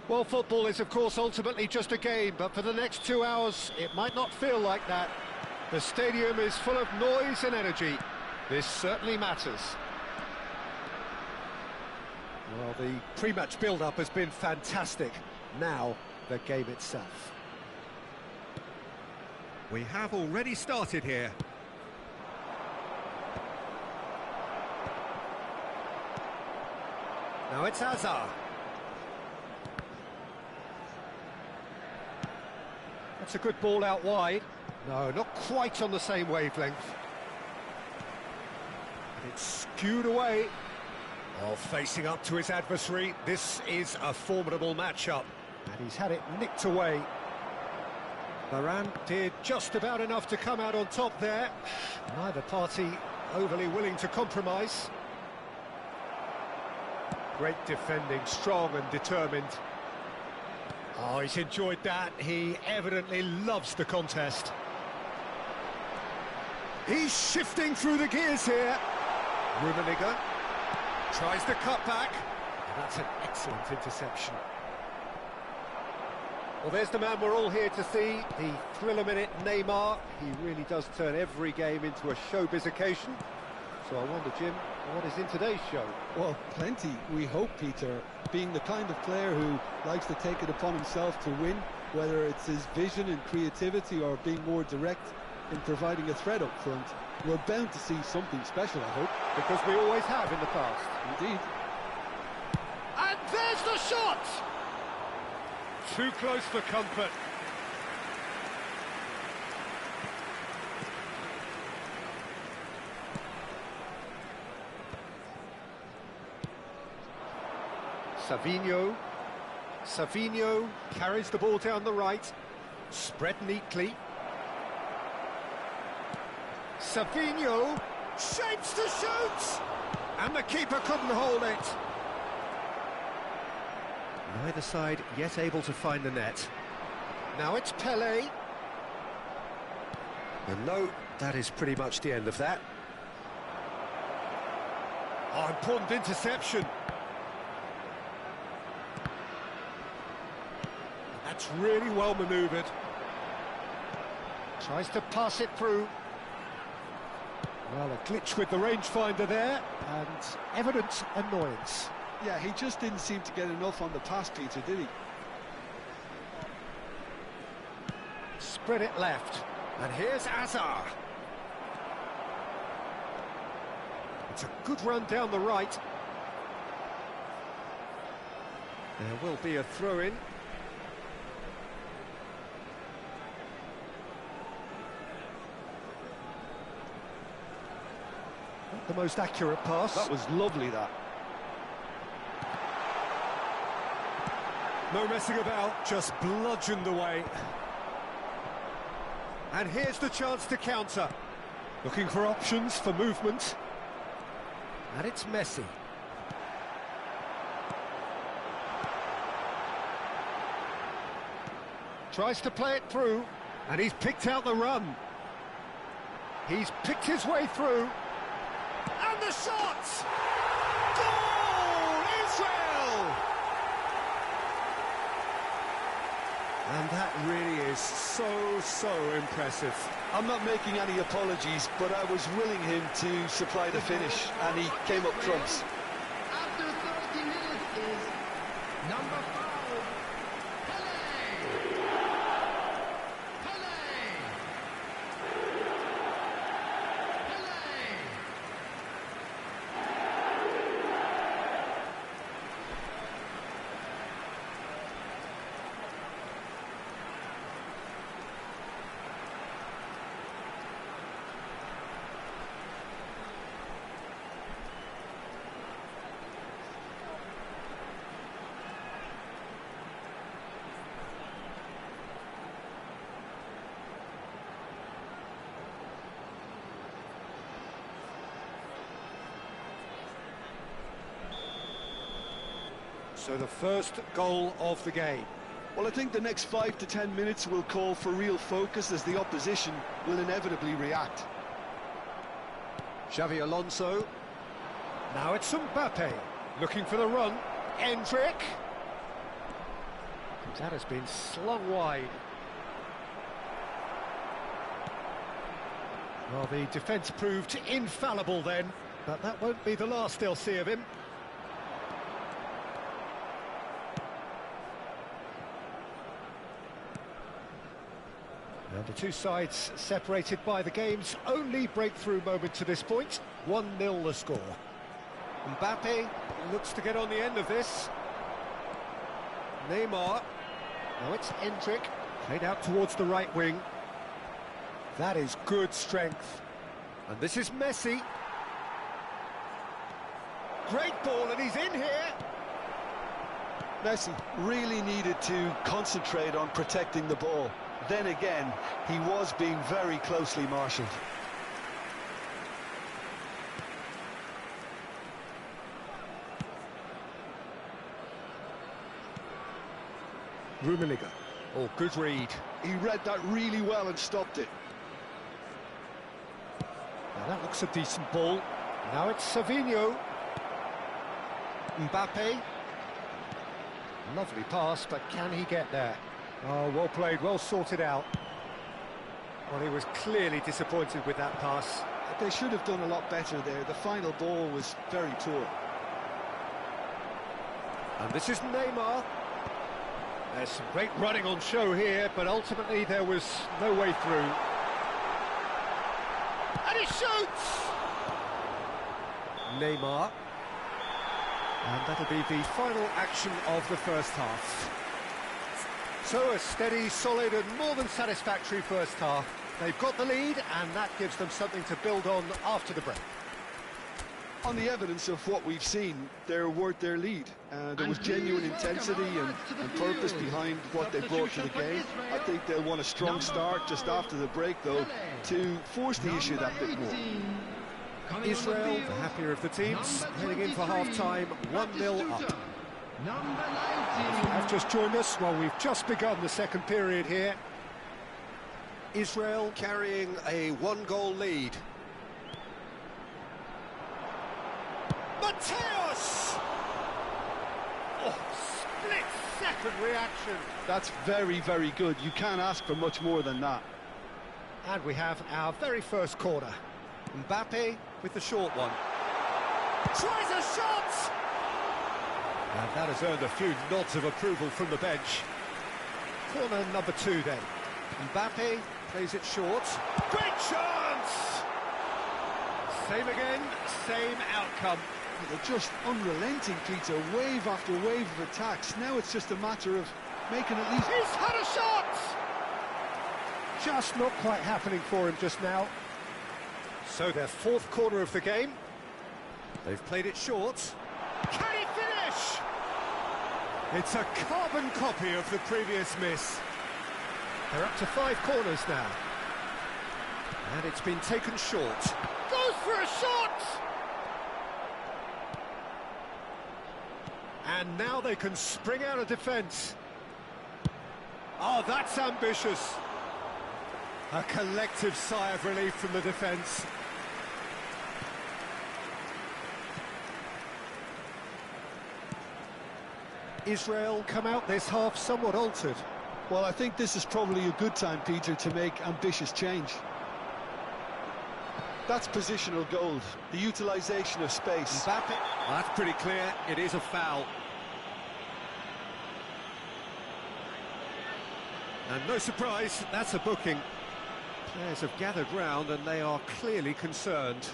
Well, football is, of course, ultimately just a game, but for the next 2 hours, it might not feel like that. The stadium is full of noise and energy. This certainly matters. Well, the pre-match build-up has been fantastic. Now, the game itself. We have already started here. Now it's Hazard. That's a good ball out wide. No, not quite on the same wavelength. It's skewed away. While facing up to his adversary, this is a formidable matchup. And he's had it nicked away. Varane did just about enough to come out on top there. Neither party overly willing to compromise. Great defending, strong and determined. Oh, he's enjoyed that. He evidently loves the contest. He's shifting through the gears here. Rummenigge tries the cut back. And that's an excellent interception. Well, there's the man we're all here to see, the thriller-minute Neymar. He really does turn every game into a showbiz occasion. So I wonder, Jim, what is in today's show? Well, plenty, we hope, Peter. Being the kind of player who likes to take it upon himself to win, whether it's his vision and creativity or being more direct in providing a threat up front, we're bound to see something special, I hope. Because we always have in the past. Indeed. And there's the shot! Too close for comfort. Savinho carries the ball down the right, spread neatly. Savinho shapes to shoot, and the keeper couldn't hold it. Neither side yet able to find the net. Now it's Pelé. And no, that is pretty much the end of that. Oh, important interception. That's really well manoeuvred. Tries to pass it through. Well, a glitch with the rangefinder there, and evident annoyance. Yeah, he just didn't seem to get enough on the pass, Peter, did he? Spread it left, and here's Hazard. It's a good run down the right. There will be a throw-in. Not the most accurate pass. That was lovely, that. No messing about, just bludgeoned away. And here's the chance to counter. Looking for options for movement. And it's Messi. Tries to play it through, and he's picked out the run. He's picked his way through. And the shot! Goal! Israel! And that really is so impressive. I'm not making any apologies, but I was willing him to supply the finish, and he came up trumps. After 30 minutes is number 5, Pelé! Pelé! So the first goal of the game. Well, I think the next 5 to 10 minutes will call for real focus as the opposition will inevitably react. Xavi Alonso. Now it's Mbappe, looking for the run. Endrick. That has been slung wide. Well, the defence proved infallible then, but that won't be the last they'll see of him. And the two sides separated by the game's only breakthrough moment to this point. 1-0 the score. Mbappe looks to get on the end of this. Neymar. Now it's Endrick, played out towards the right wing. That is good strength. And this is Messi. Great ball, and he's in here. Messi really needed to concentrate on protecting the ball. Then again, he was being very closely marshalled. Rummenigge. Oh, good read. He read that really well and stopped it. Now that looks a decent ball. Now it's Savinho. Mbappe. Lovely pass, but can he get there? Oh, well played, well sorted out. Well, he was clearly disappointed with that pass. They should have done a lot better there. The final ball was very poor. And this is Neymar. There's some great running on show here, but ultimately there was no way through. And he shoots! Neymar. And that'll be the final action of the first half. So a steady, solid and more than satisfactory first half. They've got the lead and that gives them something to build on after the break. On the evidence of what we've seen, they're worth their lead. There was genuine intensity and purpose behind what they brought to the game. I think they'll want a strong start just after the break, though, to force the issue that bit more. Israel, the happier of the teams, heading in for half-time, 1-0 up. If you have just joined us, well, we've just begun the second period here. Israel carrying a one-goal lead. Mateos! Oh, split-second reaction. That's very, very good. You can't ask for much more than that. And we have our very first corner. Mbappe with the short one. Tries a shot! And that has earned a few nods of approval from the bench. Corner number 2 then. Mbappe plays it short. Great chance! Same again, same outcome. They're just unrelenting, Peter. Wave after wave of attacks. Now it's just a matter of making at least... He's had a shot! Just not quite happening for him just now. So their fourth corner of the game. They've played it short. Can he finish? It's a carbon copy of the previous miss. They're up to 5 corners now. And it's been taken short. Goes for a shot! And now they can spring out of defence. Oh, that's ambitious. A collective sigh of relief from the defence. Israel come out this half somewhat altered. Well, I think this is probably a good time, Peter, to make ambitious change. That's positional gold, the utilisation of space. Mbappe, well, that's pretty clear, it is a foul. And no surprise, that's a booking. Players have gathered round and they are clearly concerned.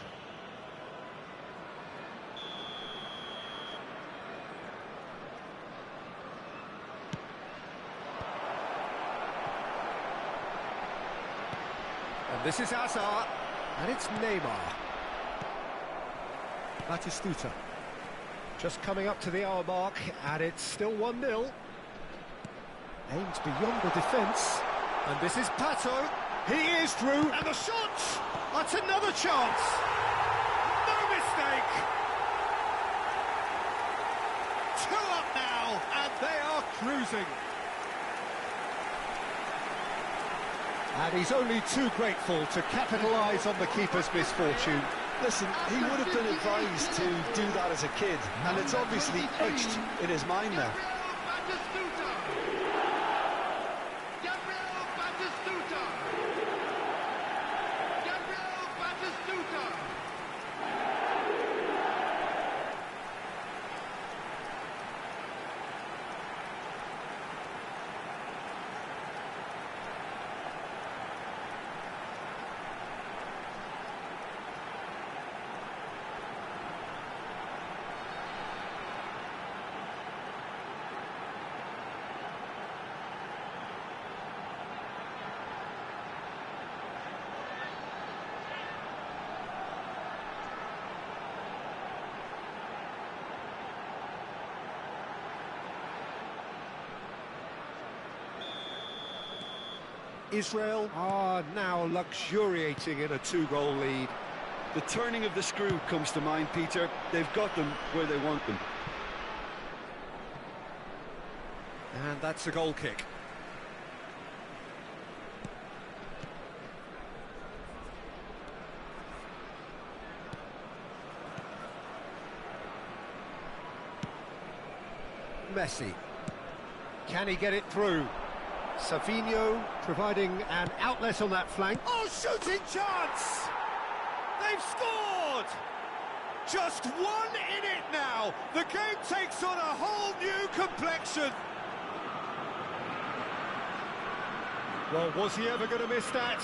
And this is Hazard, and it's Neymar. Batistuta. Just coming up to the hour mark, and it's still 1-0. Aims beyond the defence, and this is Pato. He is through, and the shot! That's another chance! No mistake! 2 up now, and they are cruising. And he's only too grateful to capitalise on the keeper's misfortune. Listen, he would have been advised to do that as a kid, and it's obviously etched in his mind now. Israel are now luxuriating in a two-goal lead. The turning of the screw comes to mind, Peter. They've got them where they want them. And that's a goal kick. Messi. Can he get it through? Savinho providing an outlet on that flank. Oh, shooting chance! They've scored! Just 1 in it now. The game takes on a whole new complexion. Well, was he ever going to miss that?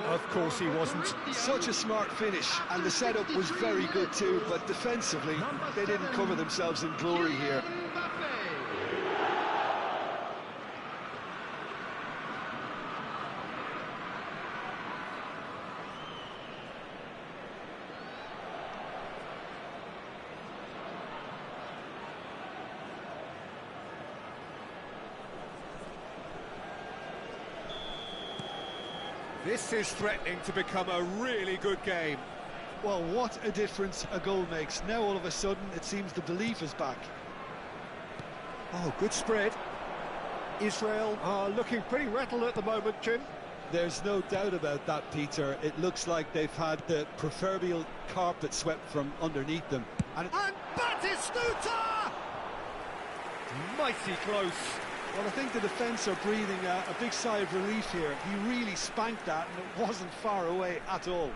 Of course he wasn't. Such a smart finish, and the setup was very good too, but defensively, they didn't cover themselves in glory here. This is threatening to become a really good game. Well, what a difference a goal makes. Now all of a sudden it seems the belief is back. Oh, good spread. Israel are looking pretty rattled at the moment, Jim. There's no doubt about that, Peter. It looks like they've had the proverbial carpet swept from underneath them. And Batistuta! Mighty close. Well, I think the defence are breathing a big sigh of relief here. He really spanked that, and it wasn't far away at all.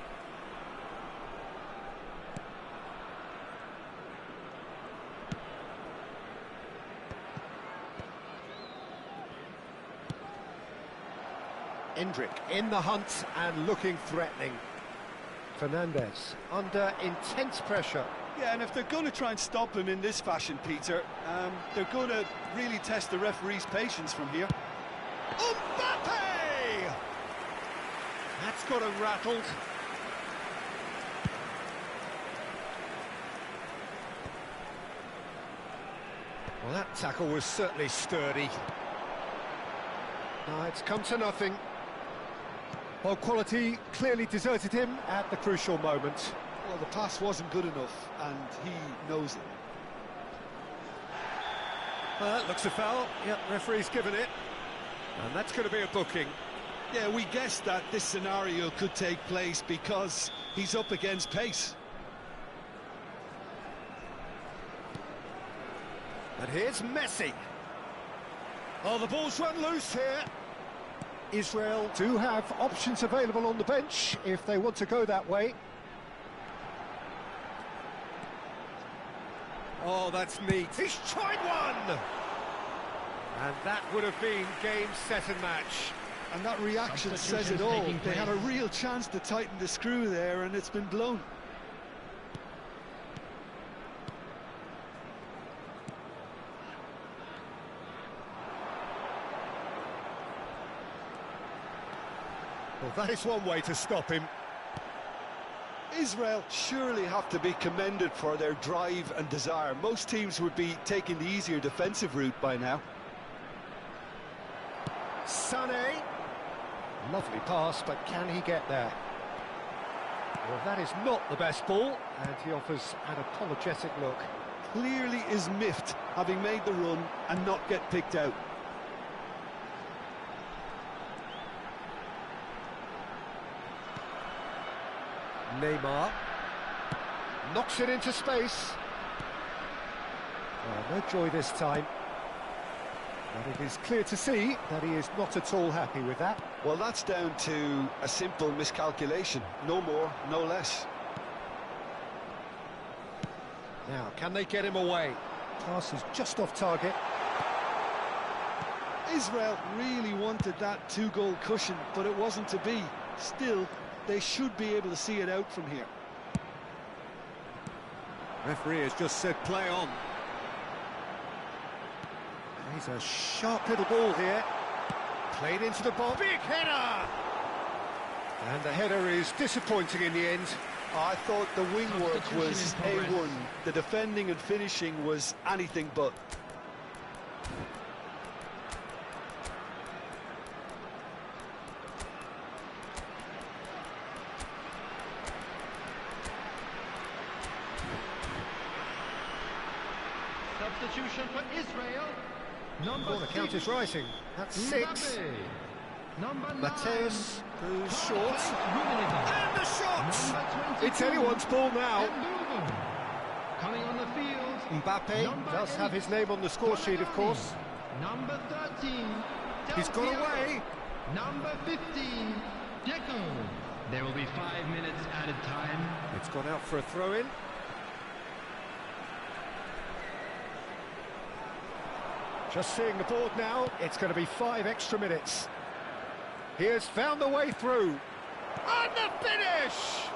Endrick in the hunt and looking threatening. Fernandez under intense pressure. Yeah, and if they're going to try and stop him in this fashion, Peter, they're going to really test the referee's patience from here. Mbappe! That's got him rattled. Well, that tackle was certainly sturdy. Now it's come to nothing. Well, quality clearly deserted him at the crucial moment. Well, the pass wasn't good enough, and he knows it. Well, that looks a foul. Yep, referee's given it. And that's going to be a booking. Yeah, we guessed that this scenario could take place because he's up against pace. And here's Messi. Oh, the ball's run loose here. Israel do have options available on the bench if they want to go that way. Oh, that's neat. He's tried one! And that would have been game, set and match. And that reaction says it all. They had a real chance to tighten the screw there, and it's been blown. Well, that is one way to stop him. Israel surely have to be commended for their drive and desire. Most teams would be taking the easier defensive route by now. Sané. Lovely pass, but can he get there? Well, that is not the best ball, and he offers an apologetic look. Clearly is miffed, having made the run and not get picked out. Neymar knocks it into space. Well, no joy this time. But it is clear to see that he is not at all happy with that. Well, that's down to a simple miscalculation. No more, no less. Now, can they get him away? Pass is just off target. Israel really wanted that two-goal cushion, but it wasn't to be. Still, they should be able to see it out from here. Referee has just said play on. He's a sharp little ball here. Played into the ball. Big header! And the header is disappointing in the end. I thought the wing work was A1. The defending and finishing was anything but. substitution for Israel. Number Corner count 6, is rising. That's 6. Mbappe. Number 9, Mateus goes short. Rummenigge. And the shot! Number 22, It's anyone's ball now. Mbubu. Coming on the field. Mbappe Number does 8, have his name on the score sheet, of course. Number 13, He's Del got Piero. away. Number 15, Deco. There will be 5 minutes added time. It's gone out for a throw-in. Just seeing the board now, it's going to be 5 extra minutes. He has found the way through. And the finish!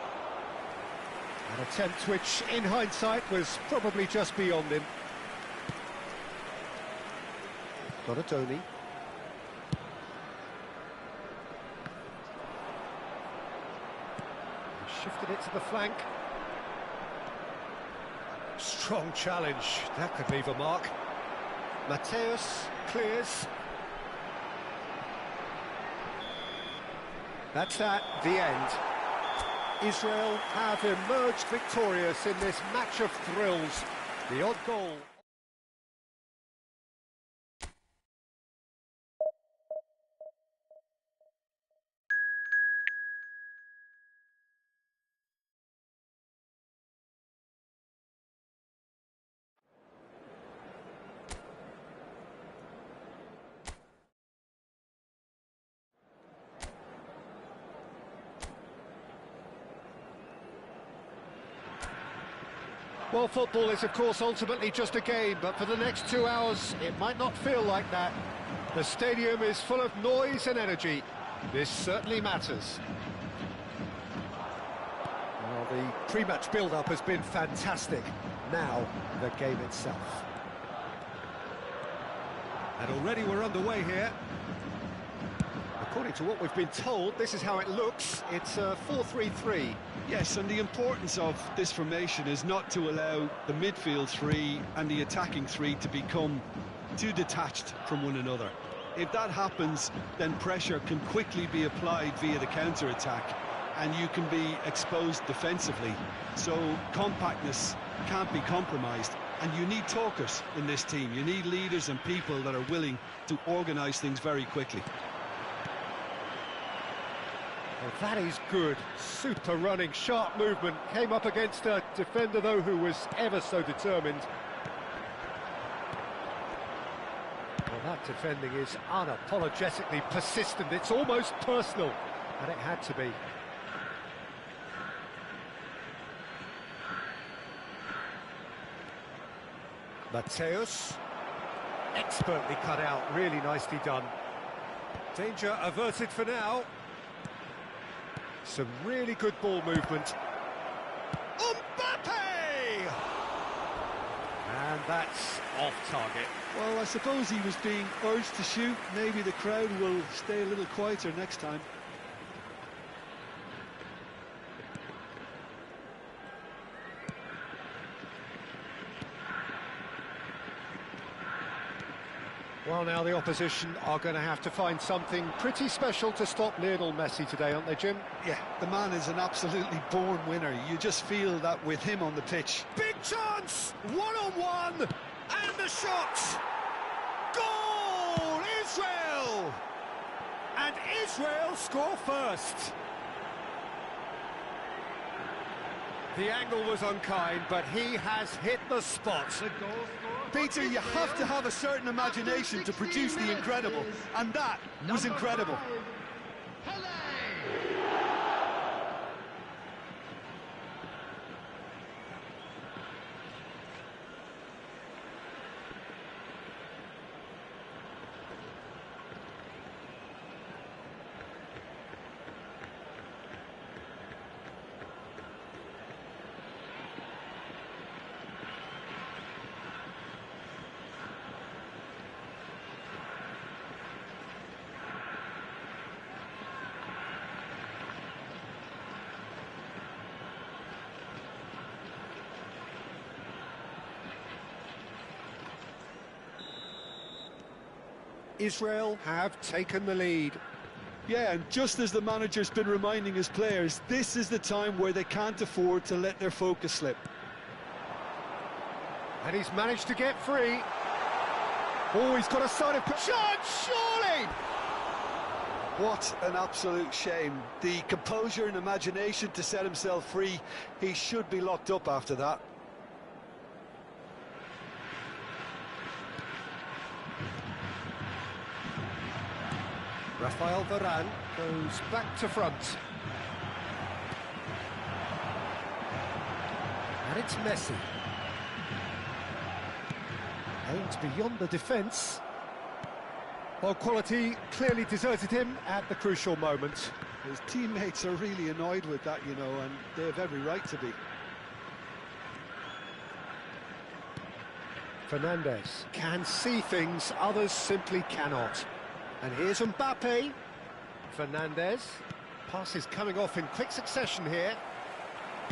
An attempt which, in hindsight, was probably just beyond him. Donatoni. Shifted it to the flank. Strong challenge. That could leave a mark. Mateus clears. That's that, the end. Israel have emerged victorious in this match of thrills. The odd goal. Well, football is, of course, ultimately just a game, but for the next 2 hours, it might not feel like that. The stadium is full of noise and energy. This certainly matters. Well, the pre-match build-up has been fantastic. Now, the game itself. And already we're underway here. According to what we've been told, this is how it looks. It's a 4-3-3. Yes, and the importance of this formation is not to allow the midfield three and the attacking three to become too detached from one another. If that happens, then pressure can quickly be applied via the counter-attack, and you can be exposed defensively. So compactness can't be compromised, and you need talkers in this team. You need leaders and people that are willing to organise things very quickly. Well, that is good. Super running, sharp movement. Came up against a defender, though, who was ever so determined. Well, that defending is unapologetically persistent. It's almost personal, and it had to be. Mateus. Expertly cut out, really nicely done. Danger averted for now. Some really good ball movement. Mbappe! And that's off target. Well, I suppose he was being urged to shoot. Maybe the crowd will stay a little quieter next time. Well, now the opposition are going to have to find something pretty special to stop Lionel Messi today, aren't they, Jim? Yeah, the man is an absolutely born winner. You just feel that with him on the pitch. Big chance! One-on-one! And the shot! Goal! Israel! And Israel score first. The angle was unkind, but he has hit the spot. The goal scorer. Peter, you have to have a certain imagination to produce the incredible, and that was incredible. Israel have taken the lead. Yeah, and just as the manager's been reminding his players, this is the time where they can't afford to let their focus slip. And he's managed to get free. Oh, he's got a side of... Shot, surely! What an absolute shame. The composure and imagination to set himself free. He should be locked up after that. Rafael Varane goes back to front. And it's Messi. Aims beyond the defence. Well, quality clearly deserted him at the crucial moment. His teammates are really annoyed with that, you know, and they have every right to be. Fernandes can see things others simply cannot. And here's Mbappe. Fernandes. Passes coming off in quick succession here.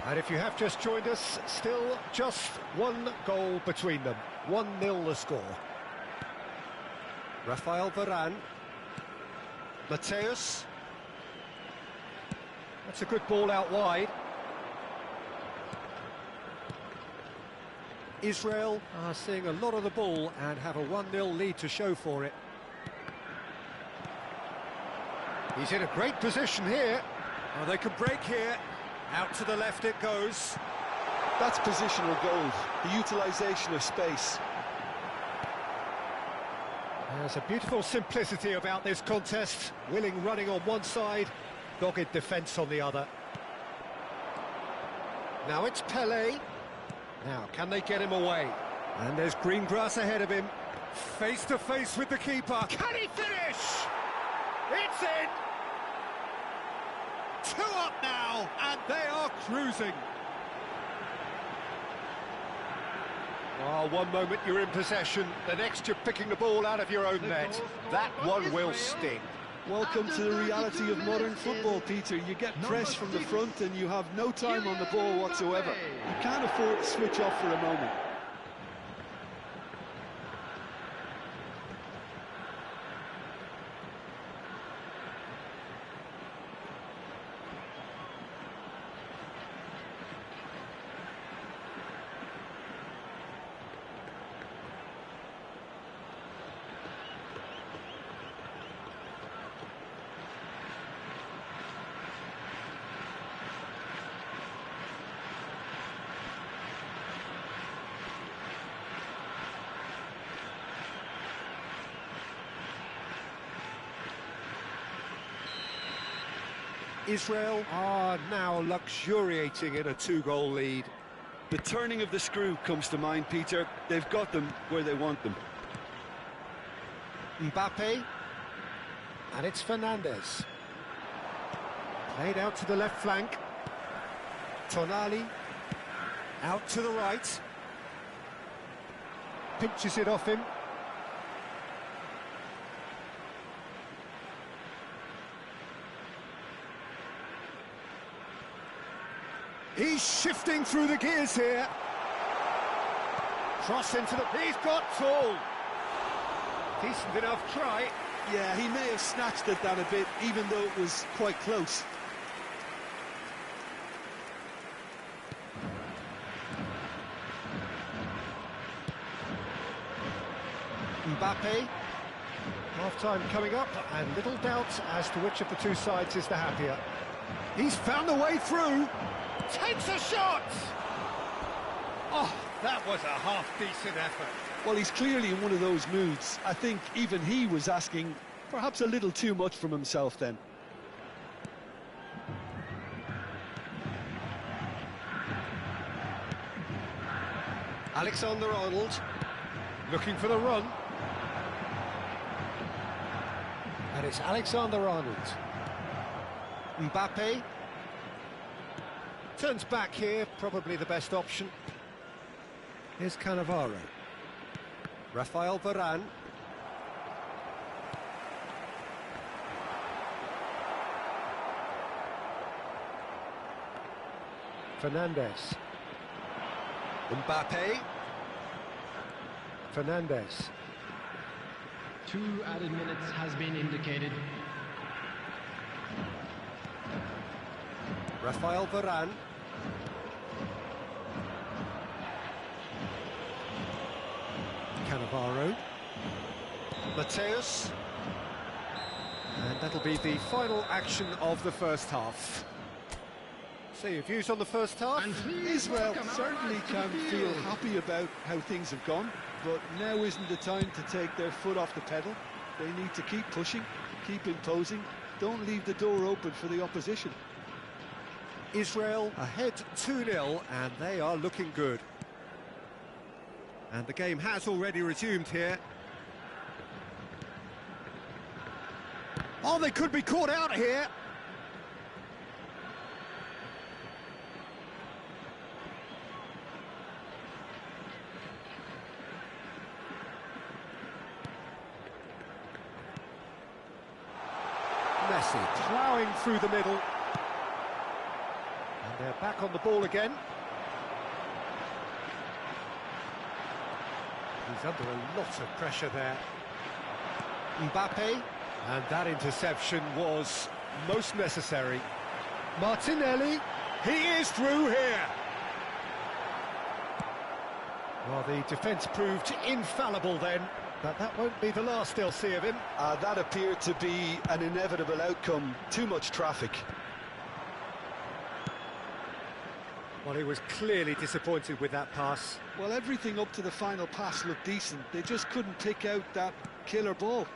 And if you have just joined us, still just one goal between them. 1-0 the score. Rafael Varane. Mateus. That's a good ball out wide. Israel are seeing a lot of the ball and have a 1-0 lead to show for it. He's in a great position here. Oh, they can break here. Out to the left it goes. That's positional gold, the utilisation of space. There's a beautiful simplicity about this contest. Willing running on one side, dogged defence on the other. Now it's Pelé. Now, can they get him away? And there's green grass ahead of him. Face to face with the keeper. Can he finish? It's in! 2 up now, and they are cruising. Oh, one moment you're in possession, the next you're picking the ball out of your own net. That one will sting. Welcome to the reality of modern football, Peter. You get press from the front and you have no time on the ball whatsoever. You can't afford to switch off for a moment. Israel are now luxuriating in a 2-goal lead. The turning of the screw comes to mind, Peter. They've got them where they want them. Mbappe. And it's Fernandes. Played out to the left flank. Tonali. Out to the right. Pinches it off him. He's shifting through the gears here. Cross into the... He's got tall. Decent enough try. Yeah, he may have snatched at that a bit, even though it was quite close. Mbappe. Half-time coming up, and little doubt as to which of the two sides is the happier. He's found the way through. Takes a shot! Oh, that was a half-decent effort. Well, he's clearly in one of those moods. I think even he was asking perhaps a little too much from himself then. Alexander-Arnold looking for the run. And it's Alexander-Arnold. Mbappe. Turns back here, probably the best option. Here's Cannavaro. Rafael Varane. Fernandes. Mbappe. Fernandes. 2 added minutes has been indicated. Rafael Varane. Cannavaro. Mateus. And that'll be the final action of the first half. So your views on the first half? Israel certainly can feel happy about how things have gone, but now isn't the time to take their foot off the pedal. They need to keep pushing, keep imposing, don't leave the door open for the opposition. Israel ahead 2-0, and they are looking good. And the game has already resumed here. Oh, they could be caught out here. Messi ploughing through the middle. And they're back on the ball again. He's under a lot of pressure there. Mbappe, and that interception was most necessary. Martinelli, he is through here. Well, the defence proved infallible then, but that won't be the last they'll see of him. That appeared to be an inevitable outcome. Too much traffic. Well, he was clearly disappointed with that pass. Well, everything up to the final pass looked decent. They just couldn't pick out that killer ball.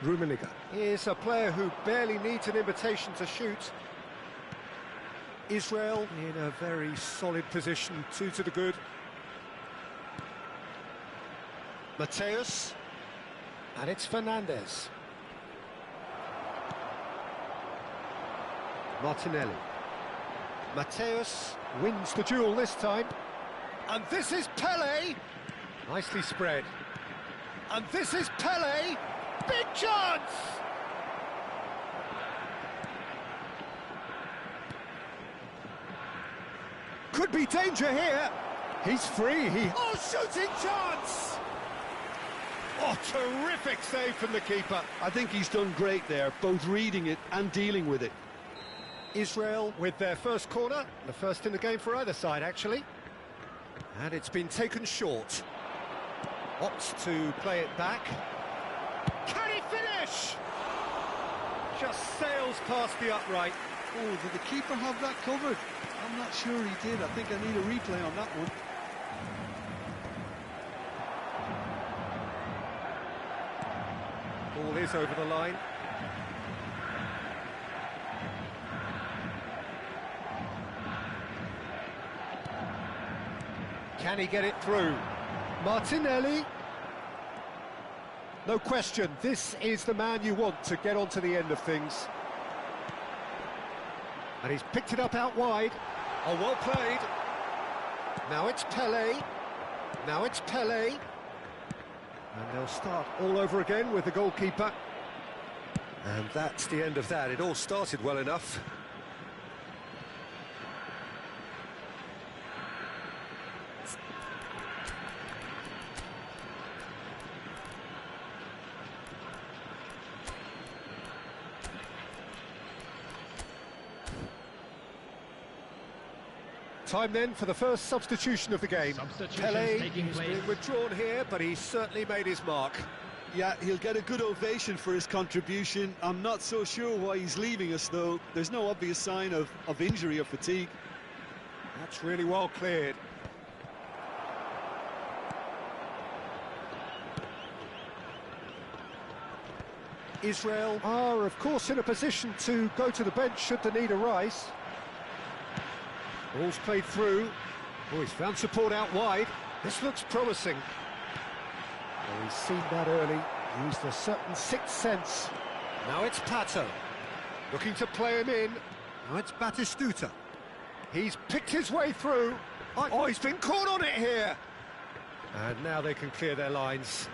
Rummenigge is a player who barely needs an invitation to shoot. Israel in a very solid position, 2 to the good. Mateus, and it's Fernandez. Martinelli. Mateus wins the duel this time. And this is Pele. Nicely spread. And this is Pele. Big chance! Could be danger here. He's free. Oh, shooting chance! Oh, terrific save from the keeper. I think he's done great there, both reading it and dealing with it. Israel with their first corner, the first in the game for either side, actually. And it's been taken short. Opts to play it back. Can he finish? Just sails past the upright. Oh, did the keeper have that covered? I'm not sure he did. I think I need a replay on that one. Ball is over the line. Can he get it through? Martinelli. No question, this is the man you want to get onto the end of things. And he's picked it up out wide. Oh, well played. Now it's Pele. Now it's Pele. And they'll start all over again with the goalkeeper. And that's the end of that. It all started well enough. Time then for the first substitution of the game. Pele is being withdrawn here, but he's certainly made his mark. Yeah, he'll get a good ovation for his contribution. I'm not so sure why he's leaving us, though. There's no obvious sign of injury or fatigue. That's really well cleared. Israel are, of course, in a position to go to the bench should the need arise. Ball's played through. Oh, he's found support out wide. This looks promising. Oh, he's seen that early. Used a certain sixth sense. Now it's Pato. Looking to play him in. Now it's Batistuta. He's picked his way through. Oh, he's been caught on it here. And now they can clear their lines.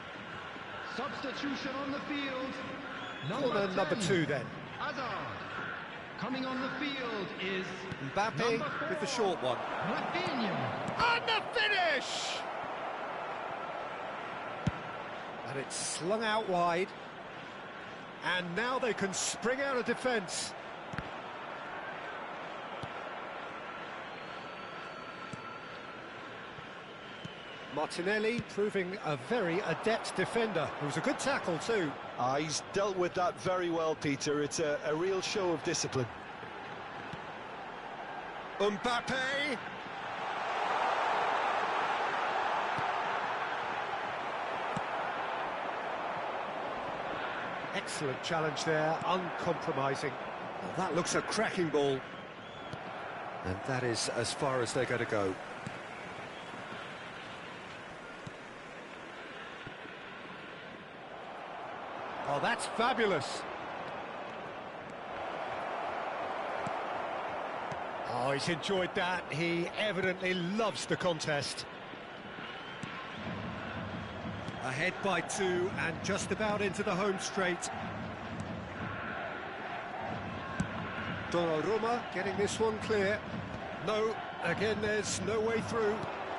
Substitution on the field. Corner number 2 then. Hazard. Coming on the field is Mbappe with the short one. Rafinha. And the finish! And it's slung out wide. And now they can spring out of defence. Martinelli proving a very adept defender. It was a good tackle too. He's dealt with that very well, Peter. It's a real show of discipline. Mbappe! Excellent challenge there, uncompromising. Well, that looks a cracking ball. And that is as far as they're going to go. Oh, that's fabulous. Oh, he's enjoyed that. He evidently loves the contest. Ahead by 2 and just about into the home straight. Donnarumma getting this one clear. No, again there's no way through.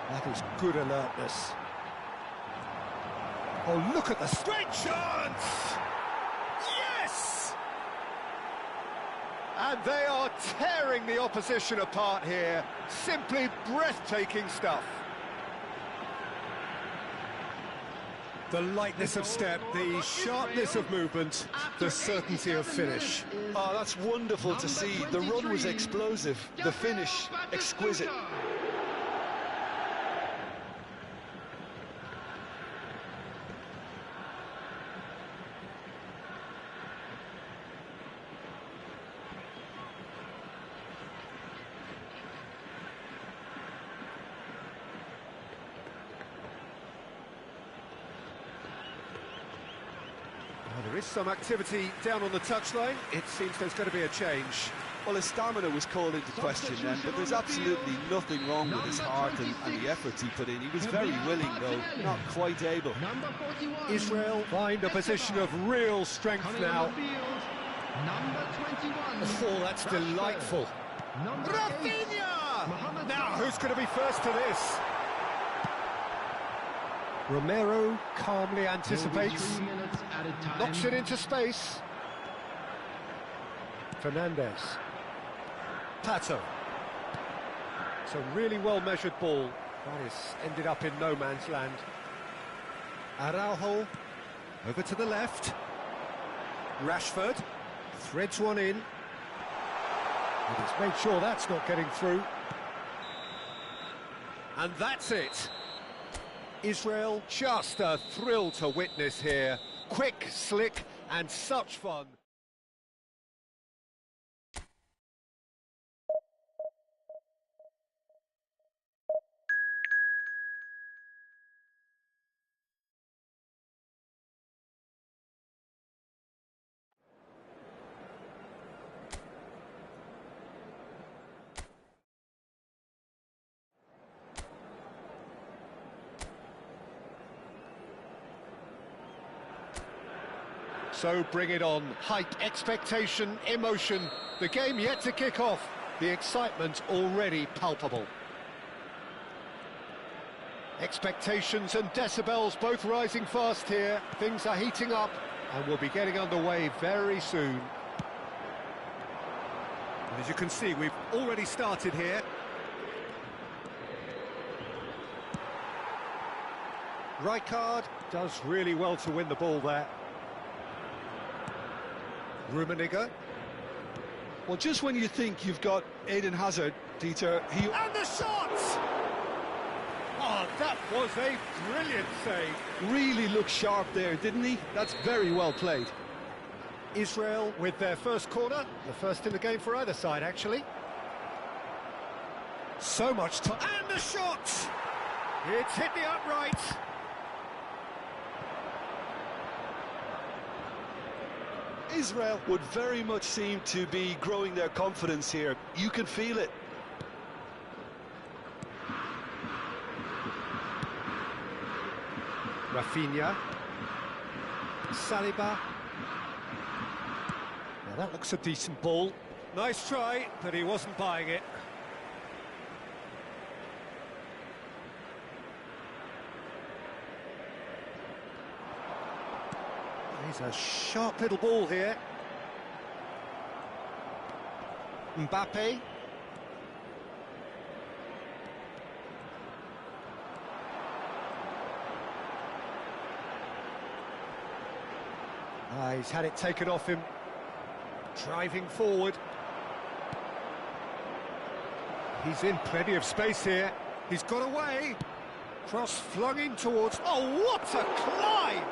That is good alertness. Oh, look at the straight chance! Yes! And they are tearing the opposition apart here. Simply breathtaking stuff. The lightness of step, the sharpness of movement, the certainty of finish. Oh, that's wonderful to see. The run was explosive, the finish exquisite. There is some activity down on the touchline. It seems there's going to be a change. Well, his stamina was called into question then, but there's absolutely nothing wrong with his heart and the efforts he put in. He was very willing, though, not quite able. Israel find a position of real strength now. Oh, that's delightful. Rafinha! Now, who's going to be first to this? Romero calmly anticipates, knocks it into space. Fernandez. Pato. It's a really well-measured ball. That is ended up in no man's land. Araujo, over to the left. Rashford, threads one in. And he's made sure that's not getting through. And that's it. Israel, just a thrill to witness here. Quick, slick, and such fun. So bring it on. Hype, expectation, emotion. The game yet to kick off. The excitement already palpable. Expectations and decibels both rising fast here. Things are heating up and we'll be getting underway very soon. And as you can see, we've already started here. Rijkaard does really well to win the ball there. Rummenigge. Well, just when you think you've got Eden Hazard, Dieter, he... And the shot! Oh, that was a brilliant save. really looked sharp there, didn't he? That's very well played. Israel with their first corner, the first in the game for either side, actually. So much time. And the shot! It's hit the upright. Israel would very much seem to be growing their confidence here. You can feel it. Rafinha. Saliba. Now that looks a decent ball. Nice try, but he wasn't buying it. He's a sharp little ball here. Mbappe. He's had it taken off him. Driving forward. He's in plenty of space here. He's got away. Cross flung in towards... Oh, what a climb!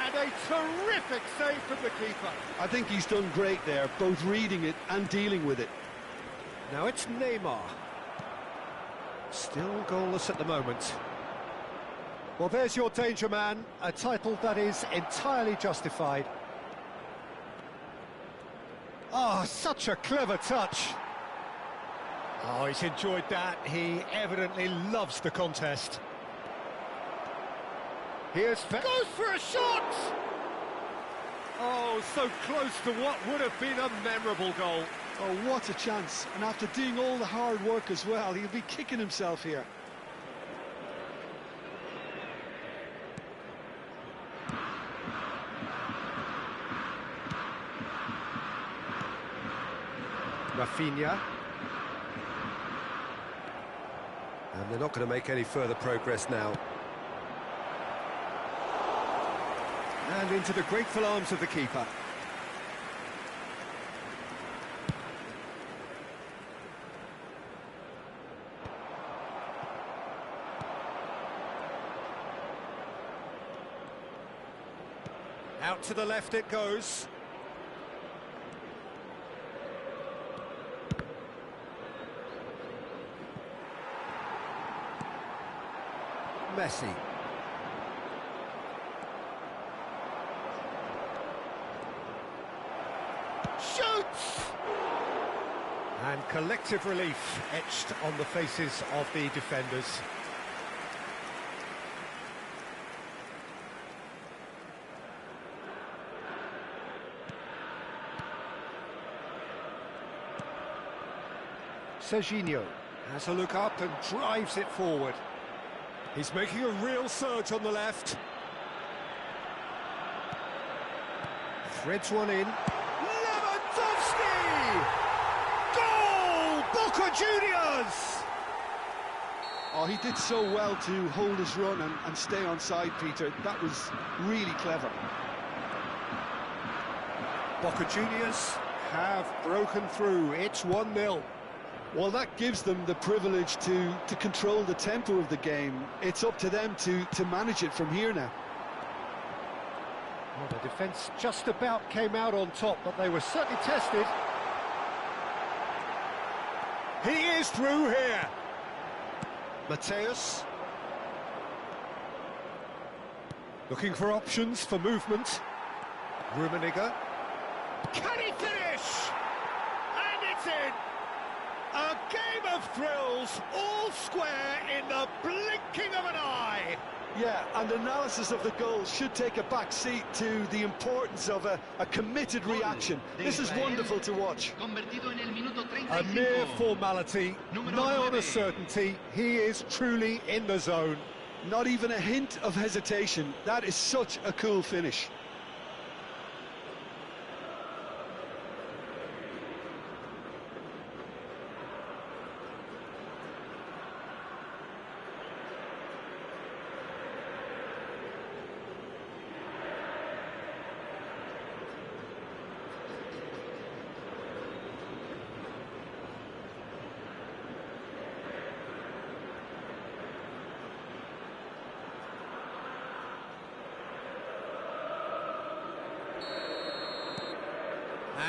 And a terrific save from the keeper. I think he's done great there, both reading it and dealing with it. Now it's Neymar. Still goalless at the moment. Well, there's your danger man, a title that is entirely justified. Oh, such a clever touch. Oh, he's enjoyed that. He evidently loves the contest. Here's... Goes for a shot! Oh, so close to what would have been a memorable goal. Oh, what a chance. And after doing all the hard work as well, he'll be kicking himself here. Rafinha. And they're not going to make any further progress now. And into the grateful arms of the keeper. Out to the left it goes. Messi. Shoots! And collective relief etched on the faces of the defenders. Serginho has a look up and drives it forward. He's making a real surge on the left. Threads one in. Lewandowski! Goal! Boca Juniors! Oh, he did so well to hold his run and stay onside, Peter. That was really clever. Boca Juniors have broken through. It's 1-0. Well, that gives them the privilege to control the tempo of the game. It's up to them to manage it from here now. Well, the defence just about came out on top, but they were certainly tested. He is through here. Mateus. Looking for options for movement. Rummenigge. Can he finish? And it's in. A game of thrills, all square in the blinking of an eye. Yeah, and analysis of the goal should take a back seat to the importance of a committed reaction. This is wonderful to watch. A mere formality, nigh on a certainty. He is truly in the zone. Not even a hint of hesitation. That is such a cool finish.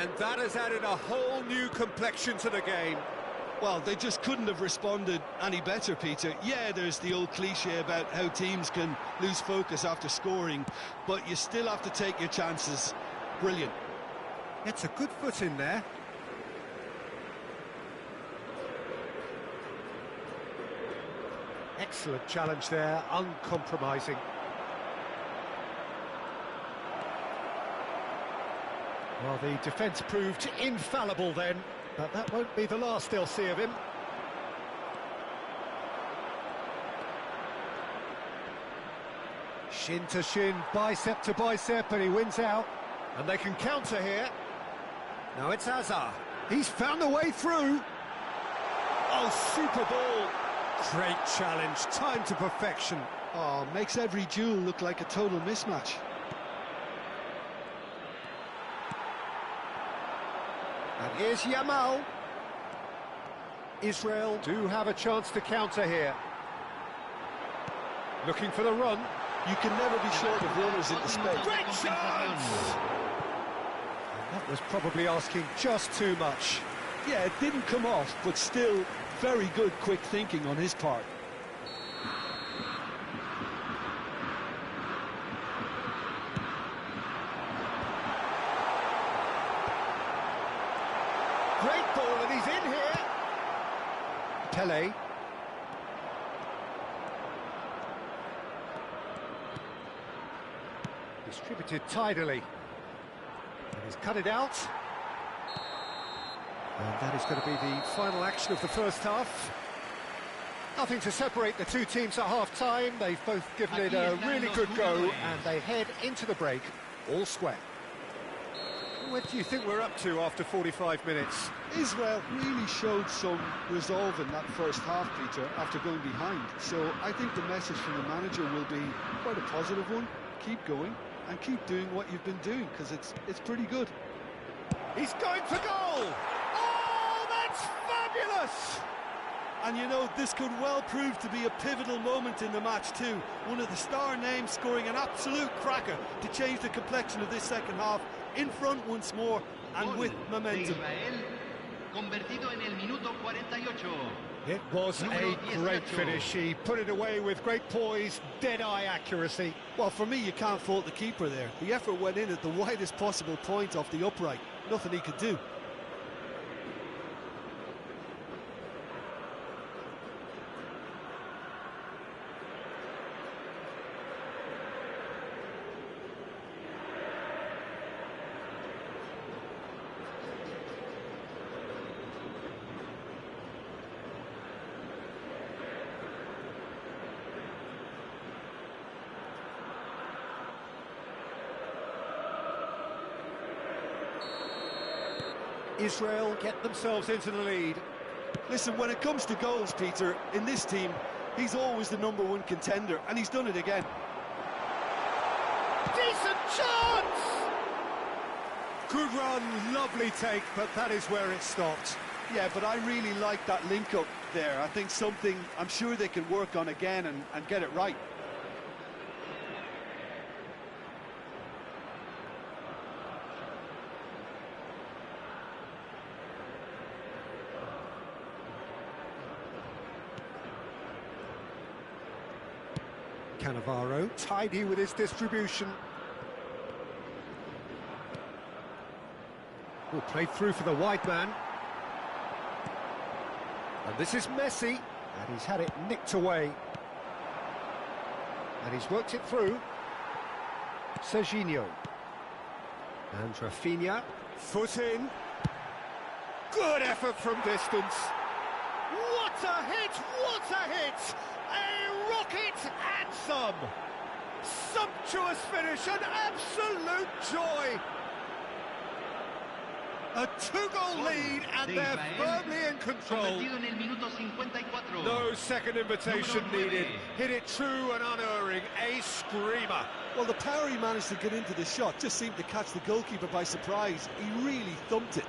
And that has added a whole new complexion to the game. Well, they just couldn't have responded any better, Peter. Yeah, there's the old cliche about how teams can lose focus after scoring, but you still have to take your chances. Brilliant. It's a good foot in there. Excellent challenge there, uncompromising. Well, the defence proved infallible then, but that won't be the last they'll see of him. Shin to shin, bicep to bicep, and he wins out. And they can counter here. Now it's Hazard. He's found the way through. Oh, super ball. Great challenge, timed to perfection. Oh, makes every duel look like a total mismatch. And here's Yamal. Israel do have a chance to counter here. Looking for the run. You can never be short of runners into space. Great chance! That was probably asking just too much. Yeah, it didn't come off, but still very good quick thinking on his part. Great ball, and he's in here. Pele. Distributed tidily. And he's cut it out. And that is going to be the final action of the first half. Nothing to separate the two teams at half-time. They've both given it a really good go, and they head into the break all square. What do you think we're up to after 45 minutes? Israel really showed some resolve in that first half, Peter, after going behind. So I think the message from the manager will be quite a positive one. Keep going and keep doing what you've been doing, because it's pretty good. He's going for goal! Oh, that's fabulous! And you know, this could well prove to be a pivotal moment in the match too. One of the star names scoring an absolute cracker to change the complexion of this second half. In front once more and with momentum. Convertido en el minuto 48. It was a great finish. He put it away with great poise, dead-eye accuracy. Well, for me, you can't fault the keeper there. The effort went in at the widest possible point off the upright. Nothing he could do. Israel get themselves into the lead. Listen, when it comes to goals, Peter, in this team, he's always the #1 contender, and he's done it again. Decent chance! Good run, lovely take, but that is where it stopped. Yeah, but I really like that link-up there. I think something I'm sure they can work on again and get it right. Cannavaro, tidy with his distribution. Oh, played through for the wide man. And this is Messi, and he's had it nicked away. And he's worked it through. Serginho. And Rafinha, foot in. Good effort from distance. What a hit, what a hit! A rocket and some! Sumptuous finish, an absolute joy! A two-goal lead, and they're firmly in control. No second invitation needed. Hit it true and unerring, a screamer. Well, the power he managed to get into the shot just seemed to catch the goalkeeper by surprise. He really thumped it.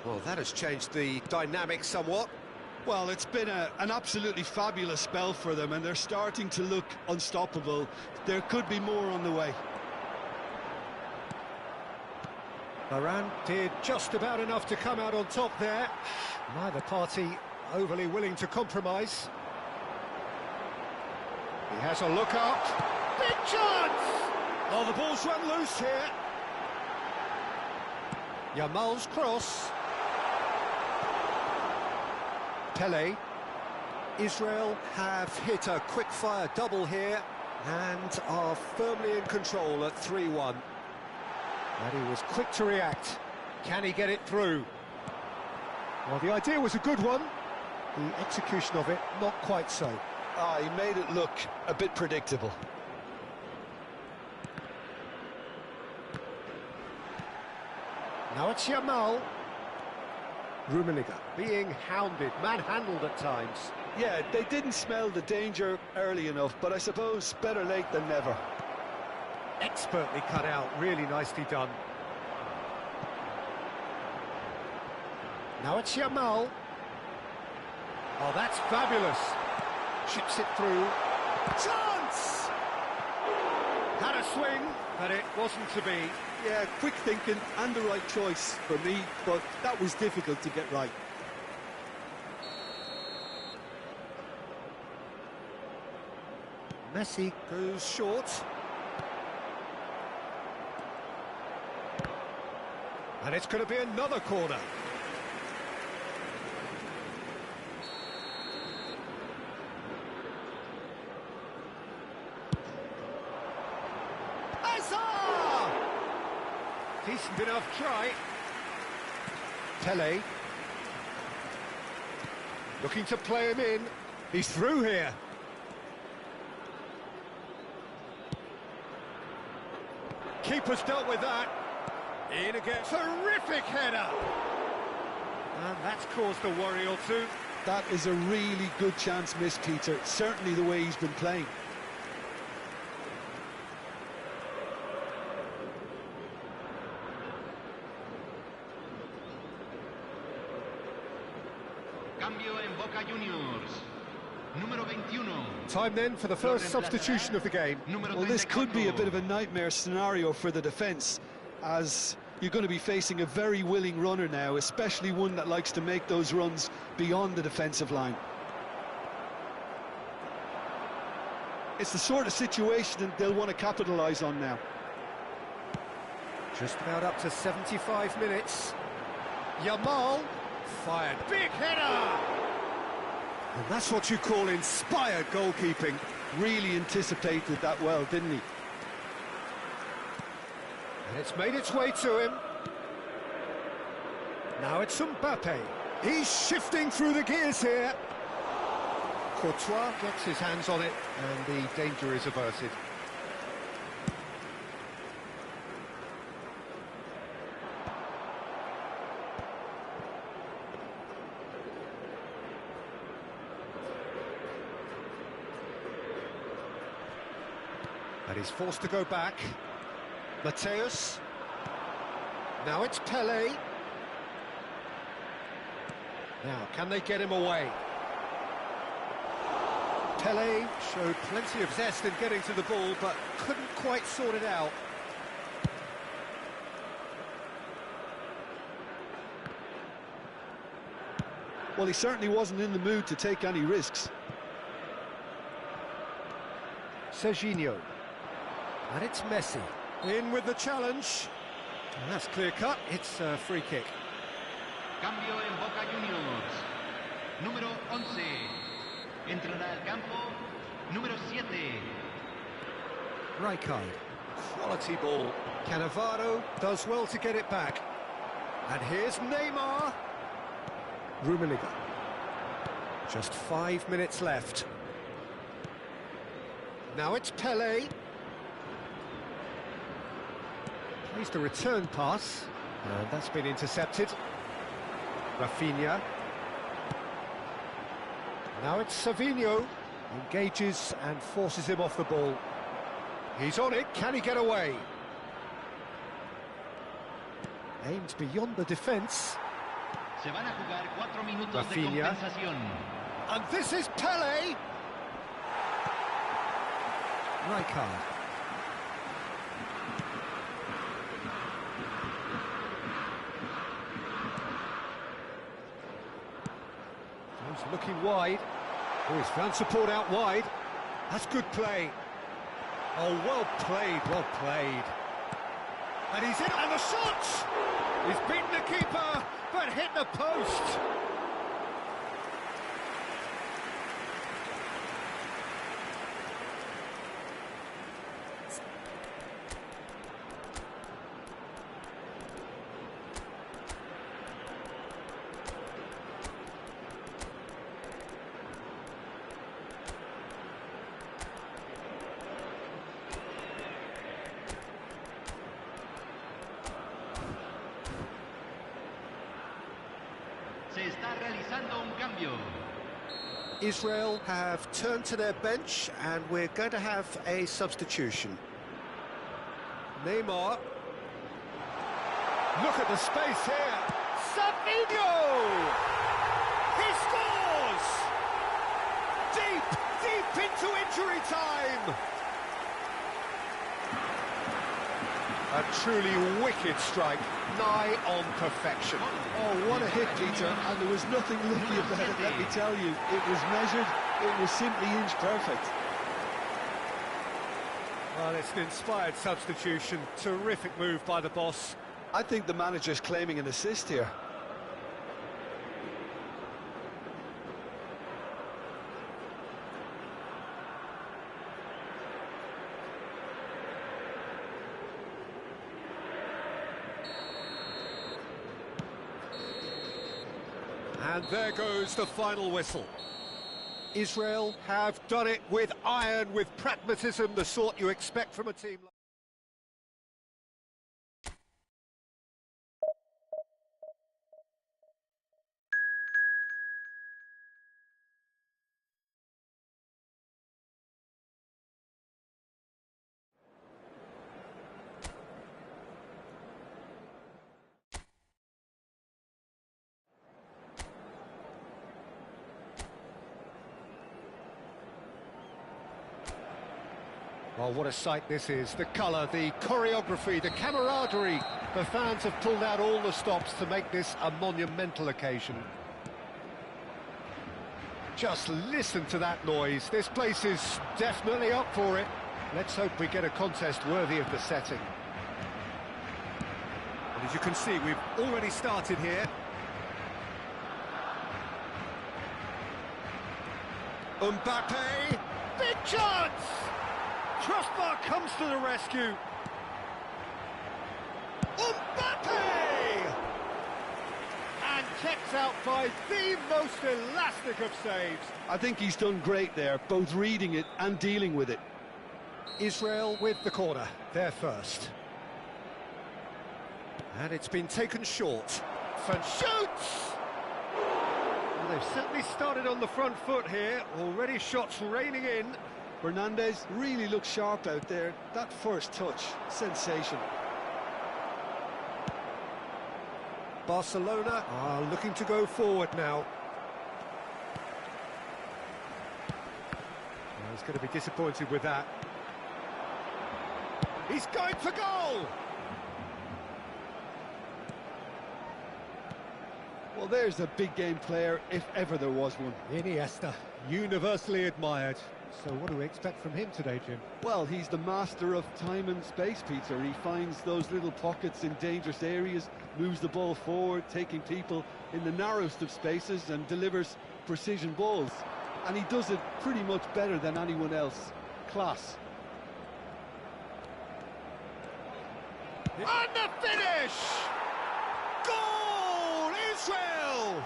Well, that has changed the dynamic somewhat. Well, it's been an absolutely fabulous spell for them, and they're starting to look unstoppable. There could be more on the way. Varane did just about enough to come out on top there. Neither party overly willing to compromise. He has a look up. Big chance! Oh, the ball's run loose here. Yamal's cross. Pele. Israel have hit a quick-fire double here and are firmly in control at 3-1. And he was quick to react. Can he get it through? Well, the idea was a good one. The execution of it, not quite so. Ah, he made it look a bit predictable. Now it's Yamal. Rummenigge being hounded, manhandled at times. Yeah, they didn't smell the danger early enough, but I suppose better late than never. Expertly cut out, really nicely done. Now it's Yamal. Oh, that's fabulous. Chips it through. Chance! Had a swing, but it wasn't to be. Yeah, quick thinking and the right choice for me, but that was difficult to get right. Messi goes short. And it's going to be another corner. Decent enough try. Pele. Looking to play him in. He's through here. Keeper's dealt with that. In again. Terrific header. And that's caused a worry or two. That is a really good chance missed, Peter. Certainly the way he's been playing. Cambio en Boca Juniors. Número 21. Time then for the first substitution of the game. Well, this could be a bit of a nightmare scenario for the defence, as you're going to be facing a very willing runner now, especially one that likes to make those runs beyond the defensive line. It's the sort of situation that they'll want to capitalise on now. Just about up to 75 minutes. Yamal fired. Big header! And that's what you call inspired goalkeeping. Really anticipated that well, didn't he? And it's made its way to him. Now it's Mbappe. He's shifting through the gears here. Courtois gets his hands on it, and the danger is averted. And he's forced to go back. Mateus. Now it's Pele. Now, can they get him away? Pele showed plenty of zest in getting to the ball, but couldn't quite sort it out. Well, he certainly wasn't in the mood to take any risks. Serginho. And it's Messi. In with the challenge. And that's clear-cut. It's a free kick. Cambio en Boca Juniors. Número 11. Entrará al campo. Número 7. Rijkaard. Quality ball. Cannavaro does well to get it back. And here's Neymar. Rummenigge. Just 5 minutes left. Now it's Pele. Plays the return pass. And that's been intercepted. Rafinha. Now it's Savinho. Engages and forces him off the ball. He's on it. Can he get away? Aimed beyond the defence. Se van a jugar 4 minutos de Rafinha. compensación. And this is Pele. Rijkaard. He's looking wide. Oh, he's found support out wide. That's good play. Oh, well played, well played. And he's in, and the shot! He's beaten the keeper, but hit the post. Se está realizando un cambio. Israel have turned to their bench and we're going to have a substitution. Neymar. Look at the space here. Savinho! He scores! Deep into injury time! A truly wicked strike, nigh on perfection. Oh, what a hit, Peter, and there was nothing lucky about it, let me tell you. It was measured, it was simply inch perfect. Well, it's an inspired substitution, terrific move by the boss. I think the manager's claiming an assist here. And there goes the final whistle. Israel have done it with iron, with pragmatism, the sort you expect from a team like... Well, what a sight this is. The colour, the choreography, the camaraderie. The fans have pulled out all the stops to make this a monumental occasion. Just listen to that noise. This place is definitely up for it. Let's hope we get a contest worthy of the setting. And as you can see, we've already started here. Mbappe, big chance! Crossbar comes to the rescue. Mbappe! And kept out by the most elastic of saves. I think he's done great there, both reading it and dealing with it. Israel with the corner, they're first. And it's been taken short. And shoots! Well, they've certainly started on the front foot here. Already shots raining in. Fernandez really looks sharp out there. That first touch, sensational. Barcelona are looking to go forward now. Well, he's going to be disappointed with that. He's going for goal! Well, there's a big game player, if ever there was one. Iniesta, universally admired. So what do we expect from him today, Jim? Well, he's the master of time and space, Peter. He finds those little pockets in dangerous areas, moves the ball forward, taking people in the narrowest of spaces and delivers precision balls. And he does it pretty much better than anyone else. Class. And the finish! Goal! Israel!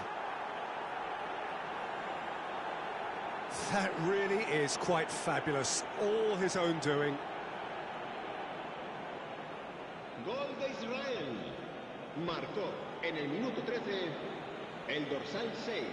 That really is quite fabulous. All his own doing. Gol de Israel. Marcó en el minuto 13 el dorsal 6.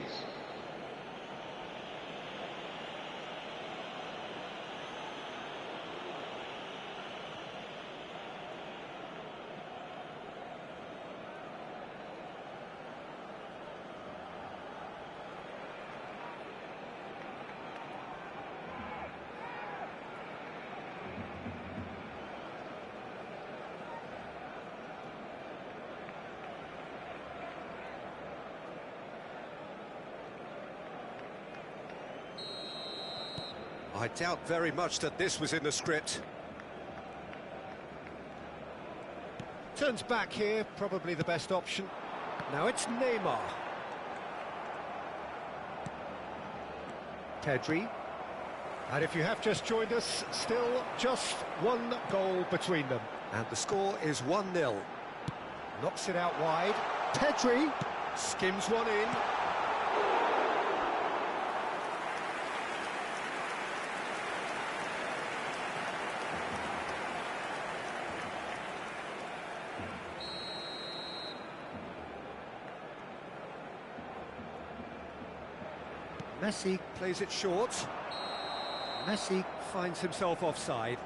I doubt very much that this was in the script. Turns back here, probably the best option. Now it's Neymar. Pedri. And if you have just joined us, still just one goal between them. And the score is 1-0. Knocks it out wide. Pedri skims one in. Messi plays it short. Messi finds himself offside.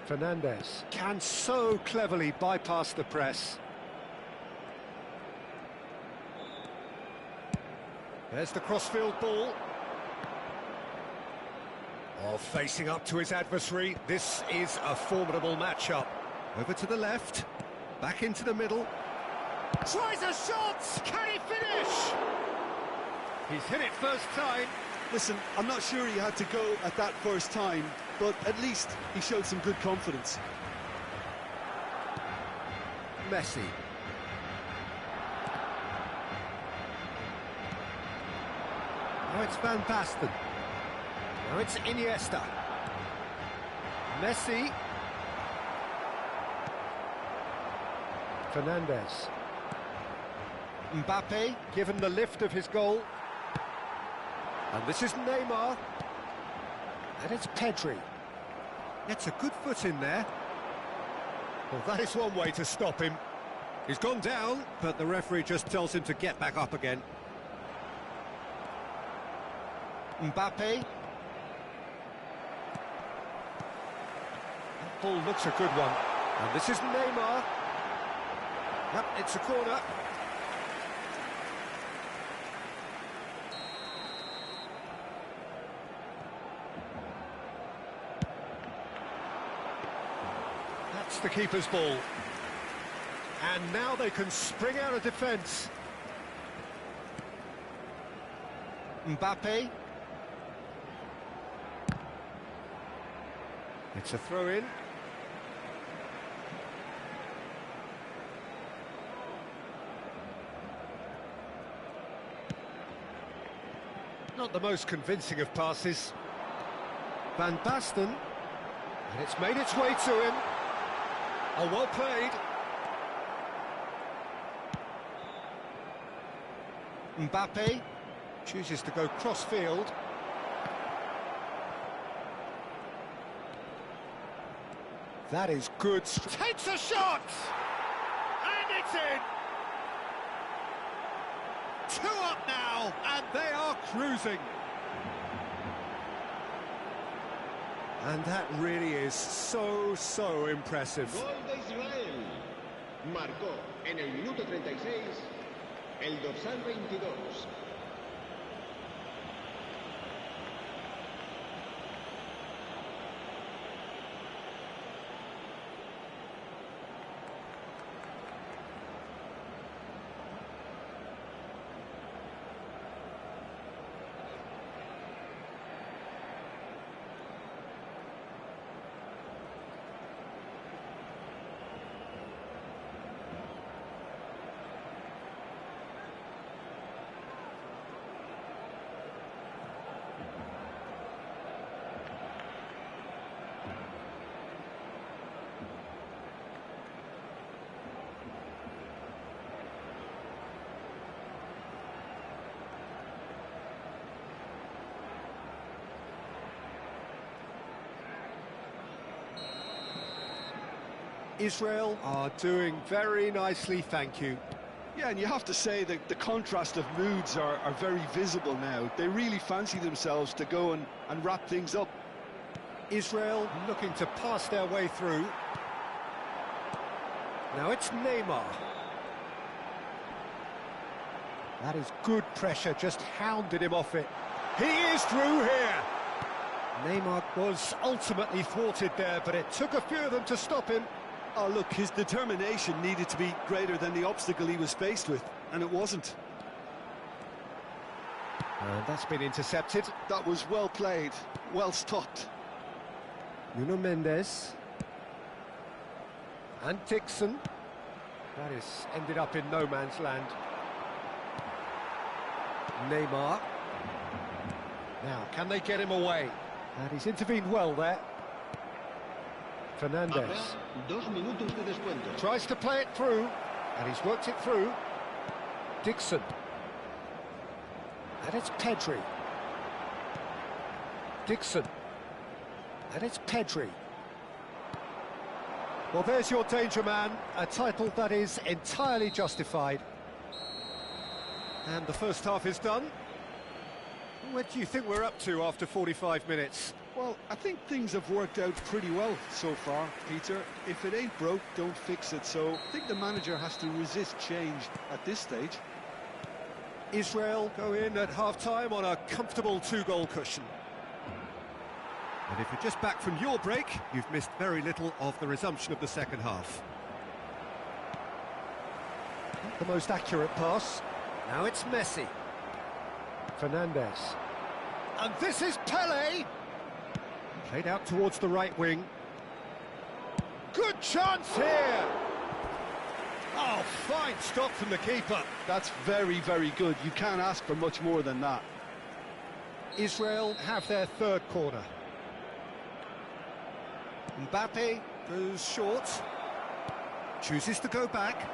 Fernandes can so cleverly bypass the press. There's the crossfield ball. Oh, facing up to his adversary. This is a formidable matchup. Over to the left, back into the middle. Tries a shot! Can he finish? He's hit it first time. Listen, I'm not sure he had to go at that first time, but at least he showed some good confidence. Messi. Now it's Van Basten. Now it's Iniesta. Messi. Fernandes. Mbappe, given the lift of his goal. And this is Neymar. And it's Pedri. Gets a good foot in there. Well, that is one way to stop him. He's gone down, but the referee just tells him to get back up again. Mbappe. That ball looks a good one. And this is Neymar. Yep, it's a corner. That's the keeper's ball. And now they can spring out of defence. Mbappe. It's a throw-in. Not the most convincing of passes. Van Basten. And it's made its way to him. Oh, well played. Mbappe chooses to go cross-field. That is good. Takes a shot! And it's in! 2 up now, and they are cruising. And that really is so impressive. Gol de Israel. Marcó en el minuto 36 el dorsal 22. Israel are doing very nicely, thank you. Yeah, and you have to say that the contrast of moods are very visible now. They really fancy themselves to go and wrap things up. Israel looking to pass their way through. Now it's Neymar. That is good pressure, just hounded him off it. He is through here. Neymar was ultimately thwarted there, but it took a few of them to stop him. Oh, look, his determination needed to be greater than the obstacle he was faced with, and it wasn't. And that's been intercepted. That was well played, well stopped. Nuno Mendes. And Dixon. That is ended up in no man's land. Neymar. Now, can they get him away? And he's intervened well there. Fernandes. Habrá 2 minutos de descuento. Tries to play it through, and he's worked it through. Dixon. And it's Pedri. Dixon. And it's Pedri. Well, there's your danger man, a title that is entirely justified. And the first half is done. What do you think we're up to after 45 minutes? Well, I think things have worked out pretty well so far, Peter. If it ain't broke, don't fix it. So I think the manager has to resist change at this stage. Israel go in at half-time on a comfortable 2-goal cushion. And if you're just back from your break, you've missed very little of the resumption of the second half. Not the most accurate pass. Now it's Messi. Fernandez. And this is Pele! Played out towards the right wing. Good chance here! Oh, fine stop from the keeper. That's very, very good. You can't ask for much more than that. Israel have their third corner. Mbappe goes short. Chooses to go back.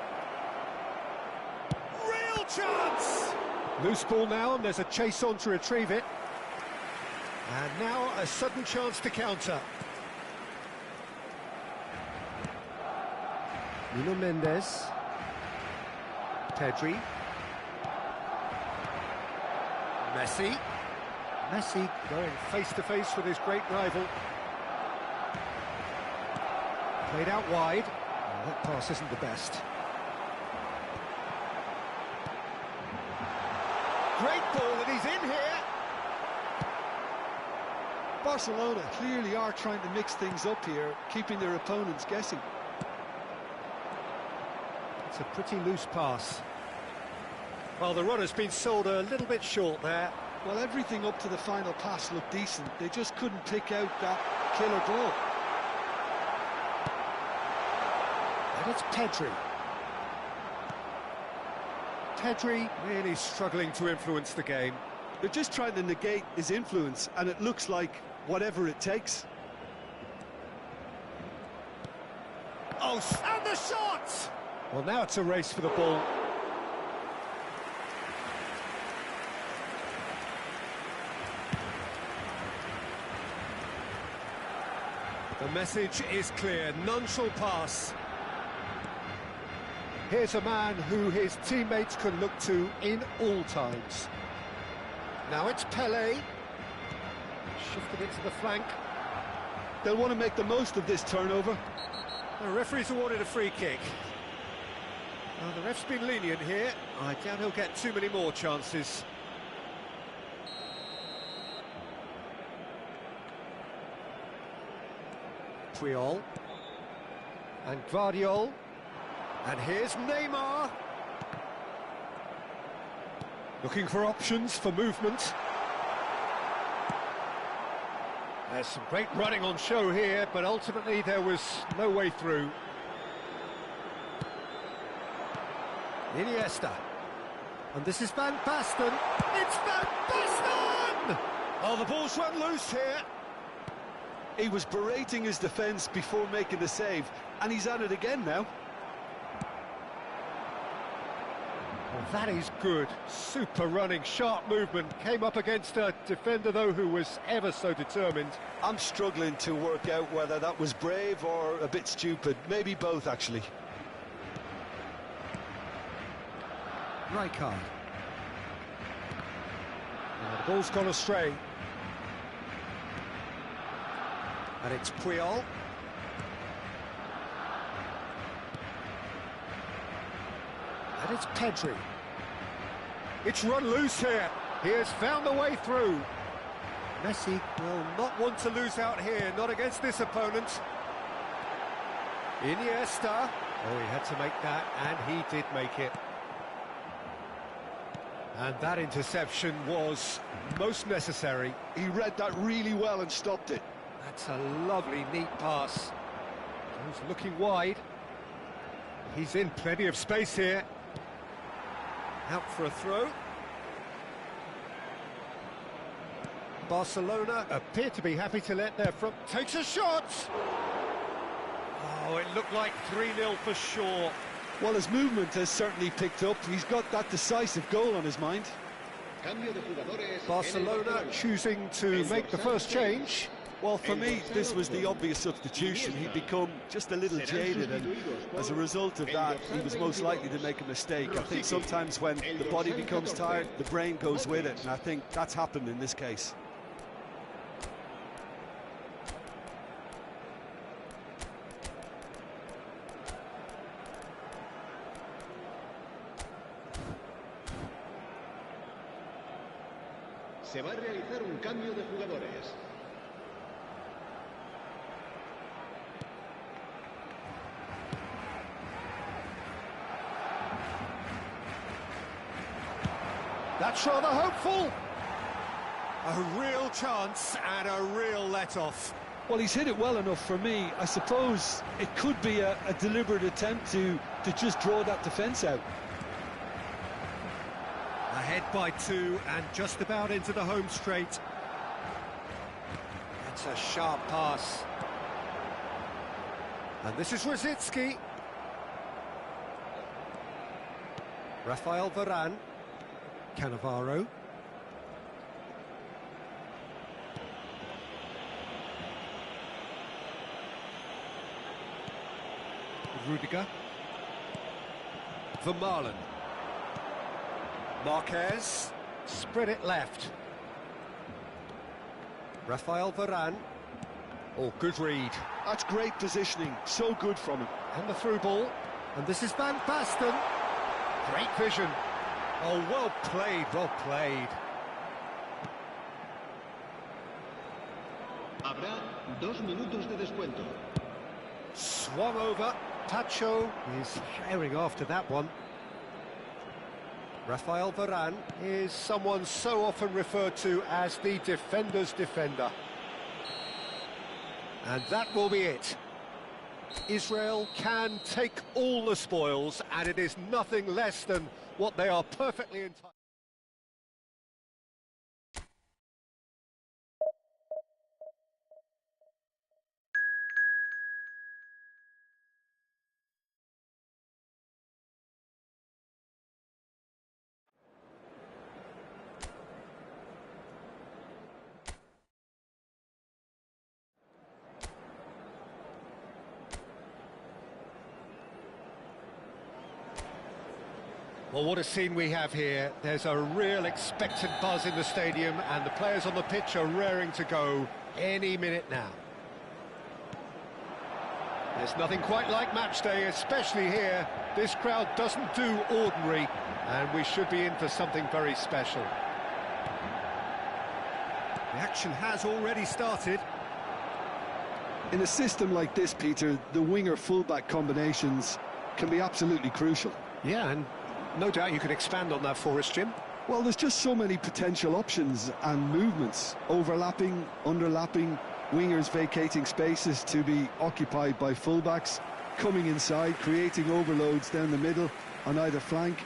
Real chance! Loose ball now, and there's a chase on to retrieve it. And now a sudden chance to counter. Nuno Mendes. Pedri. Messi. Messi going face-to-face with his great rival. Played out wide. Oh, that pass isn't the best. Great ball, and he's in here. Barcelona clearly are trying to mix things up here, keeping their opponents guessing. It's a pretty loose pass. Well, the runner's been sold a little bit short there. Well, everything up to the final pass looked decent. They just couldn't pick out that killer ball. And it's Pedri. Pedri really struggling to influence the game. They're just trying to negate his influence, and it looks like whatever it takes. Oh, and the shot! Well, now it's a race for the ball. The message is clear, none shall pass. Here's a man who his teammates can look to in all times. Now it's Pele. Shifted it to the flank. They'll want to make the most of this turnover. The referee's awarded a free kick. Well, the ref's been lenient here. I doubt he'll get too many more chances. Puyol. And Guardiol. And here's Neymar. Looking for options for movement. There's some great running on show here, but ultimately there was no way through. Iniesta. And this is Van Basten. It's Van Basten! Oh, the ball's run loose here. He was berating his defence before making the save, and he's at it again now. Well, that is good. Super running, sharp movement. Came up against a defender, though, who was ever so determined. I'm struggling to work out whether that was brave or a bit stupid. Maybe both, actually. Rijkaard. The ball's gone astray. And it's Puyol. And it's Pedri. It's run loose here. He has found a way through. Messi will not want to lose out here, not against this opponent. Iniesta. Oh, he had to make that, and he did make it. And that interception was most necessary. He read that really well and stopped it. That's a lovely, neat pass. He's looking wide. He's in plenty of space here. Out for a throw. Barcelona appear to be happy to let their front... Takes a shot! Oh, it looked like 3-0 for sure. Well, his movement has certainly picked up. He's got that decisive goal on his mind. Cambio de jugadores. Barcelona choosing to make the first change. Well, for me, this was the obvious substitution. He'd become just a little jaded, and as a result of that, he was most likely to make a mistake. I think sometimes when the body becomes tired, the brain goes with it, and I think that's happened in this case. Se va a realizar un cambio de jugadores. That's rather hopeful. A real chance and a real let-off. Well, he's hit it well enough for me. I suppose it could be a deliberate attempt to just draw that defence out. Ahead by 2 and just about into the home straight. It's a sharp pass. And this is Rosicki. Rafael Varane. Cannavaro. Rudiger. Vermaelen. Marquez. Spread it left. Rafael Varane. Oh, good read. That's great positioning, so good from him. And the through ball. And this is Van Basten. Great vision. Oh, well played, well played. Habrá 2 minutos de descuento. Swung over. Tacho is herring after that one. Rafael Varane is someone so often referred to as the defender's defender. And that will be it. Israel can take all the spoils, and it is nothing less than what they are perfectly entitled. Well, what a scene we have here. There's a real expectant buzz in the stadium, and the players on the pitch are raring to go any minute now. There's nothing quite like match day, especially here. This crowd doesn't do ordinary, and we should be in for something very special. The action has already started. In a system like this, Peter, the winger-fullback combinations can be absolutely crucial. Yeah, and no doubt you could expand on that for us, Jim. Well, there's just so many potential options and movements, overlapping, underlapping, wingers vacating spaces to be occupied by fullbacks, coming inside, creating overloads down the middle on either flank.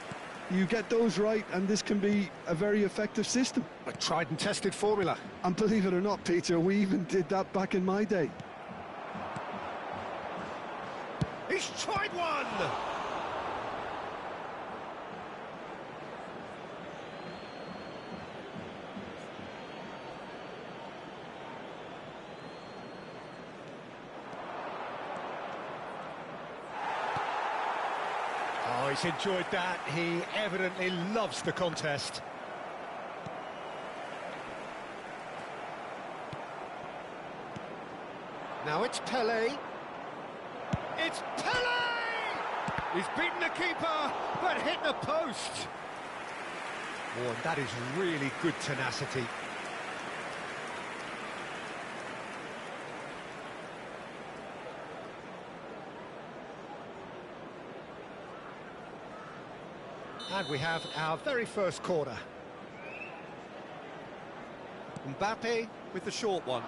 You get those right, and this can be a very effective system. A tried and tested formula. And believe it or not, Peter, we even did that back in my day. He's tried one! Oh, he's enjoyed that. He evidently loves the contest. Now it's Pelé. It's Pelé! He's beaten the keeper, but hit the post. Oh, and that is really good tenacity. And we have our very first corner. Mbappe with the short one.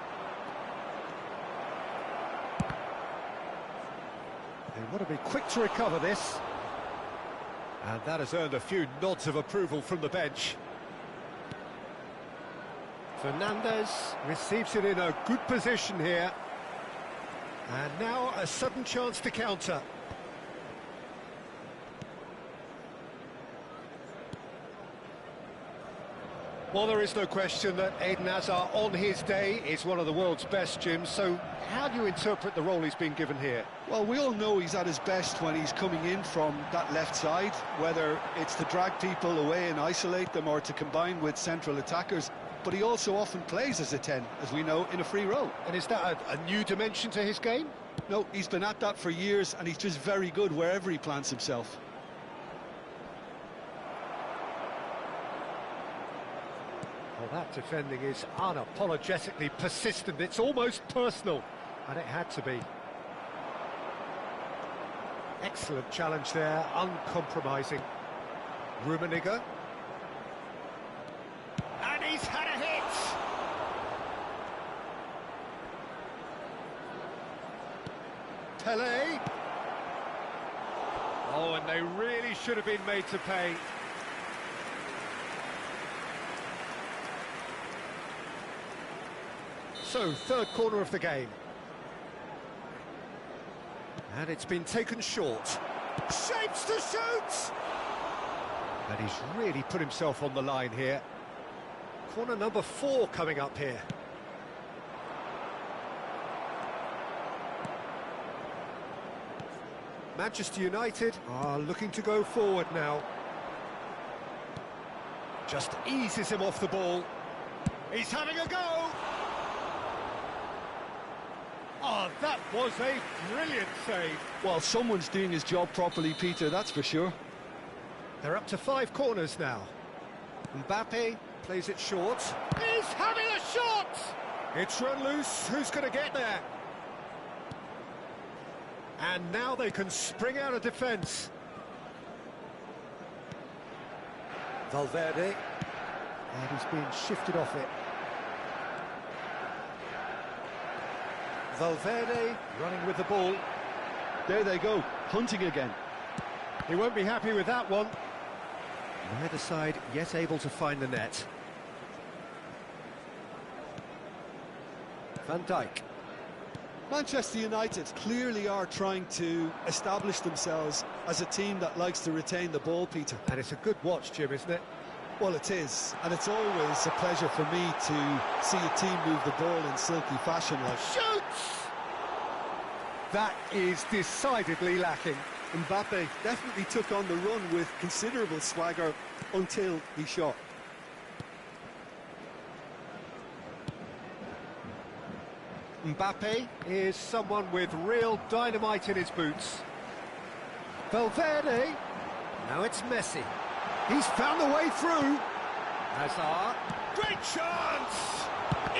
They want to be quick to recover this. And that has earned a few nods of approval from the bench. Fernandez receives it in a good position here. And now a sudden chance to counter. Well, there is no question that Eden Hazard, on his day, is one of the world's best, Jim. So how do you interpret the role he's been given here? Well, we all know he's at his best when he's coming in from that left side, whether it's to drag people away and isolate them or to combine with central attackers. But he also often plays as a 10, as we know, in a free role. And is that a new dimension to his game? No, he's been at that for years, and he's just very good wherever he plants himself. Well, that defending is unapologetically persistent. It's almost personal, and it had to be. Excellent challenge there, uncompromising. Rummenigge. And he's had a hit! Pelé. Oh, and they really should have been made to pay. So, third corner of the game. And it's been taken short. Shapes to shoot! And he's really put himself on the line here. Corner number 4 coming up here. Manchester United are looking to go forward now. Just eases him off the ball. He's having a go! Oh, that was a brilliant save. Well, someone's doing his job properly, Peter, that's for sure. They're up to 5 corners now. Mbappe plays it short. He's having a shot! It's run loose. Who's going to get there? And now they can spring out of defence. Valverde. And he's being shifted off it. Valverde running with the ball. There they go, hunting again. He won't be happy with that one. Neither side yet able to find the net. Van Dijk. Manchester United clearly are trying to establish themselves as a team that likes to retain the ball, Peter. And it's a good watch, Jim, isn't it? Well, it is, and it's always a pleasure for me to see a team move the ball in silky fashion like... Shoots! That is decidedly lacking. Mbappe definitely took on the run with considerable swagger until he shot. Mbappe is someone with real dynamite in his boots. Valverde. Now it's Messi. He's found the way through. Hazard. Great chance!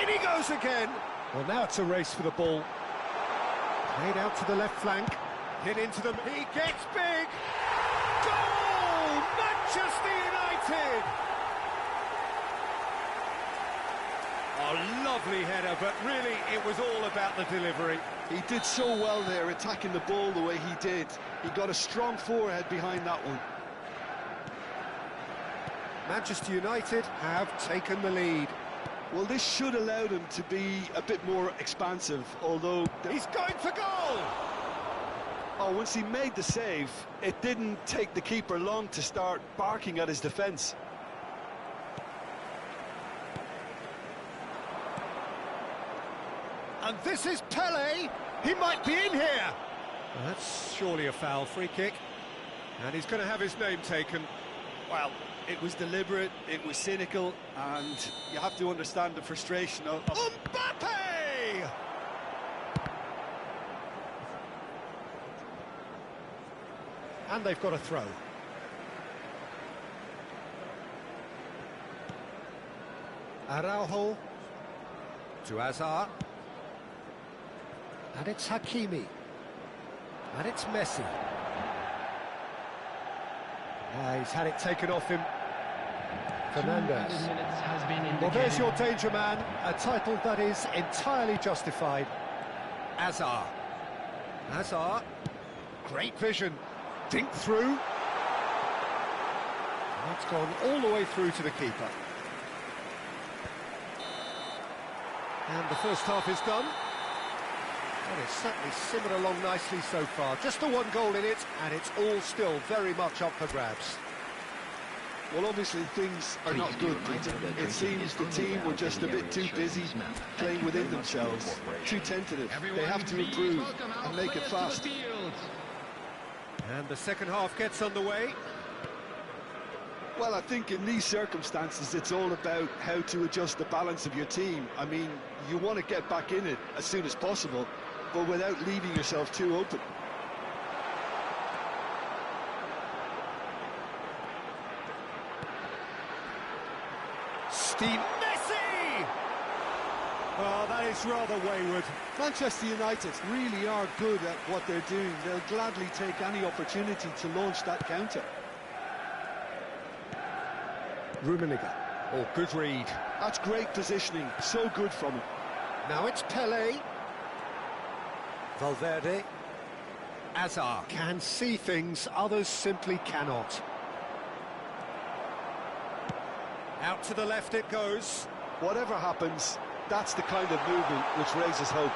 In he goes again. Well, now it's a race for the ball. Played out to the left flank. Hit into them. He gets big. Goal! Manchester United! A lovely header, but really it was all about the delivery. He did so well there, attacking the ball the way he did. He got a strong forehead behind that one. Manchester United have taken the lead. Well, this should allow them to be a bit more expansive, although... He's going for goal! Oh, once he made the save, it didn't take the keeper long to start barking at his defence. And this is Pelé. He might be in here. Well, that's surely a foul, free kick. And he's going to have his name taken. Well, it was deliberate, it was cynical, and you have to understand the frustration of... Mbappe! And they've got a throw. Araujo to Hazard. And it's Hakimi. And it's Messi. He's had it taken off him. Fernandes. Well, there's your danger man, a title that is entirely justified. Hazard. Hazard. Great vision. Dink through. That's gone all the way through to the keeper. And the first half is done. And it's certainly simmered along nicely so far. Just the one goal in it, and it's all still very much up for grabs. Well, obviously things are not good, Peter. It seems the team were just a bit too busy playing within themselves, too tentative. They have to improve and make it fast. And the second half gets underway. Well, I think in these circumstances, it's all about how to adjust the balance of your team. I mean, you want to get back in it as soon as possible, but without leaving yourself too open. Steve Messi! Oh, that is rather wayward. Manchester United really are good at what they're doing. They'll gladly take any opportunity to launch that counter. Rummenigge. Oh, good read. That's great positioning. So good from him. Now it's Pelé. Valverde. Azar can see things others simply cannot. Out to the left it goes. Whatever happens, that's the kind of movement which raises hope.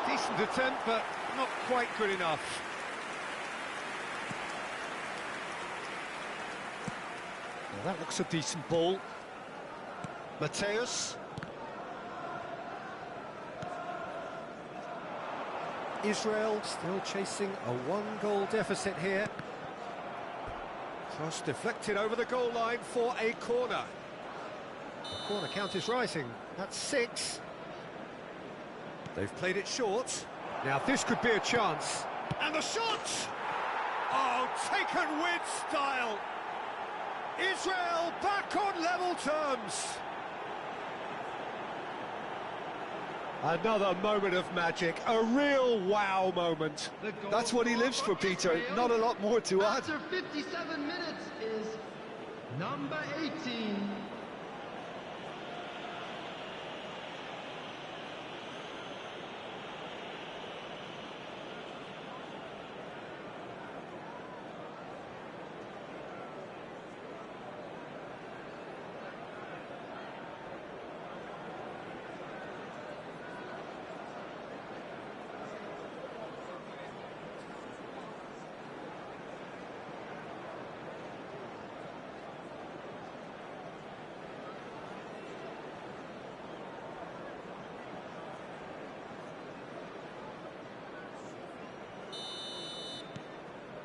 Decent attempt, but not quite good enough. Well, that looks a decent ball. Mateus. Israel still chasing a one-goal deficit here. Cross deflected over the goal line for a corner. The corner count is rising. That's 6. They've played it short. Now this could be a chance. And the shot! Oh, taken with style. Israel back on level terms. Another moment of magic, a real wow moment. That's what he lives for, Peter. Not a lot more to add. After 57 minutes is number 18.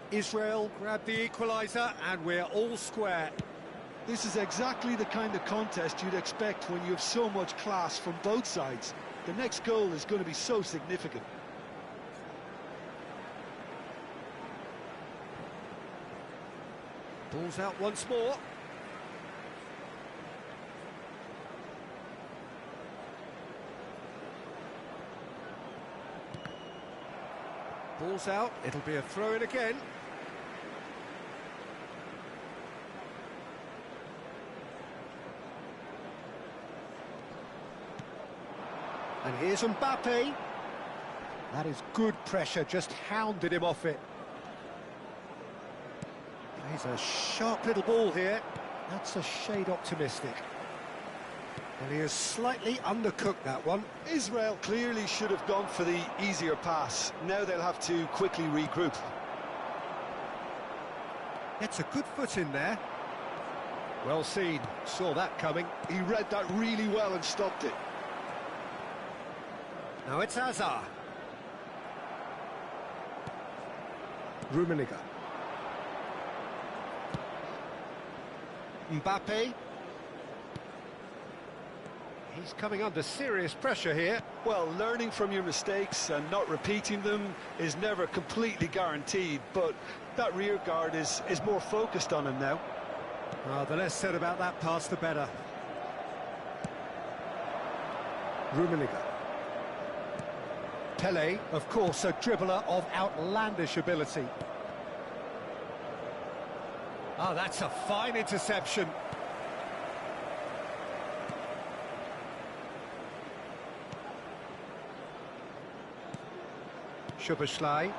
Israel grab the equaliser and we're all square. This is exactly the kind of contest you'd expect when you have so much class from both sides. The next goal is going to be so significant. Ball's out once more. Ball's out, it'll be a throw-in again. And here's Mbappe. That is good pressure, just hounded him off it. Plays a sharp little ball here. That's a shade optimistic. And he has slightly undercooked that one. Israel clearly should have gone for the easier pass. Now they'll have to quickly regroup. Gets a good foot in there. Well seen, saw that coming. He read that really well and stopped it. Now it's Azar. Rummenigge. Mbappe. He's coming under serious pressure here. Well, learning from your mistakes and not repeating them is never completely guaranteed, but that rear guard is more focused on him now. Oh, the less said about that pass, the better. Rummenigge. Pelé, of course, a dribbler of outlandish ability. Oh, that's a fine interception. Szoboszlai.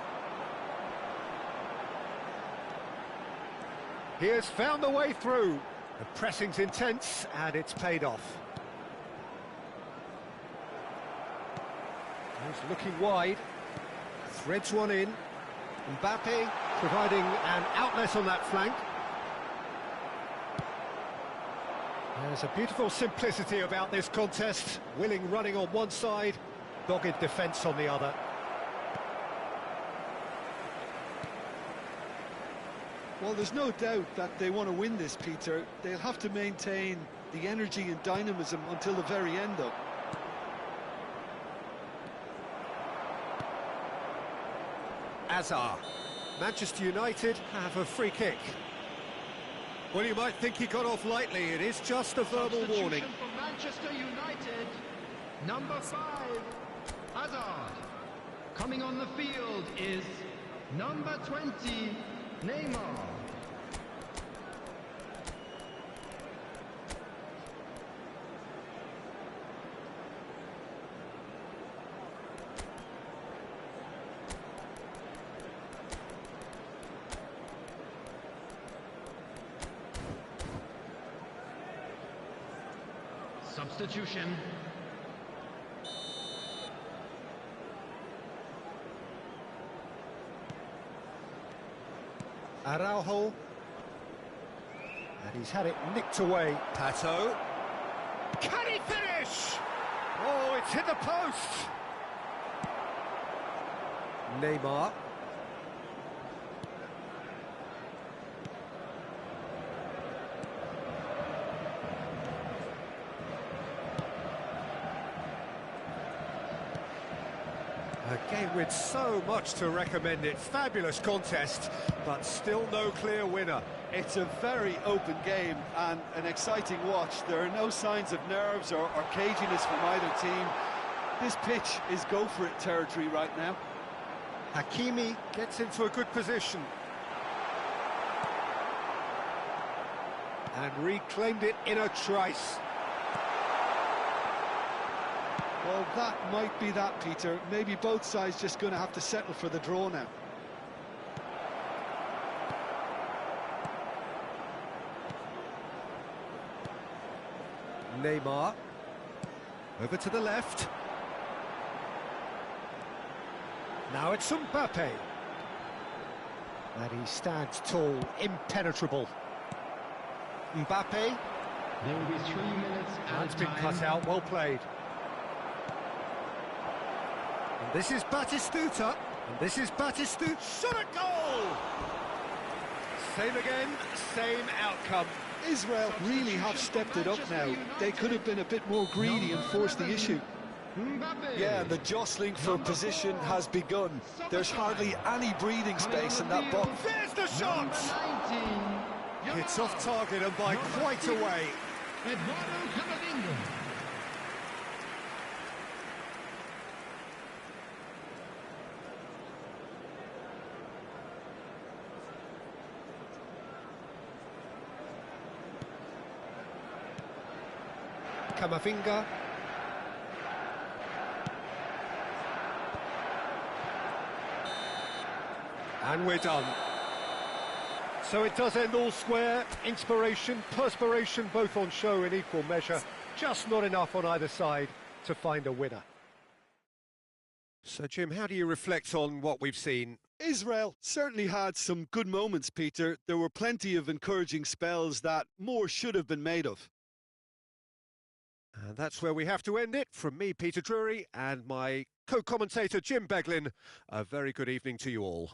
He has found the way through. The pressing's intense, and it's paid off. He's looking wide. Threads one in. Mbappe providing an outlet on that flank. There's a beautiful simplicity about this contest. Willing running on one side, dogged defence on the other. Well, there's no doubt that they want to win this, Peter. They'll have to maintain the energy and dynamism until the very end, though. Azar. Manchester United have a free kick. Well, you might think he got off lightly. It is just a verbal warning. For Manchester United, number 5, Hazard. Coming on the field is number 20, Neymar. Substitution. Araujo. And he's had it nicked away. Pato. Can he finish? Oh, it's hit the post. Neymar. A game with so much to recommend it. Fabulous contest, but still no clear winner. It's a very open game and an exciting watch. There are no signs of nerves or caginess from either team. This pitch is go-for-it territory right now. Hakimi gets into a good position. And reclaimed it in a trice. Well, that might be that, Peter. Maybe both sides just going to have to settle for the draw now. Neymar. Over to the left. Now it's Mbappe. And he stands tall, impenetrable. Mbappe. There will be 3 minutes at That's a been time. cut out, well played. And this is Batistuta. And this is Batistuta. Shot a goal! Same again, same outcome. Israel really have stepped it up now. They could have been a bit more greedy and forced the issue. Mbappe. Yeah, the jostling for position has begun. There's hardly any breathing space in that box. There's the shot! Number 19. It's off target and by quite a way. Eduardo Camavinga. Camavinga. And we're done. So it does end all square. Inspiration, perspiration, both on show in equal measure. Just not enough on either side to find a winner. So, Jim, how do you reflect on what we've seen? Israel certainly had some good moments, Peter. There were plenty of encouraging spells that more should have been made of. And that's where we have to end it. From me, Peter Drury, and my co-commentator, Jim Beglin, a very good evening to you all.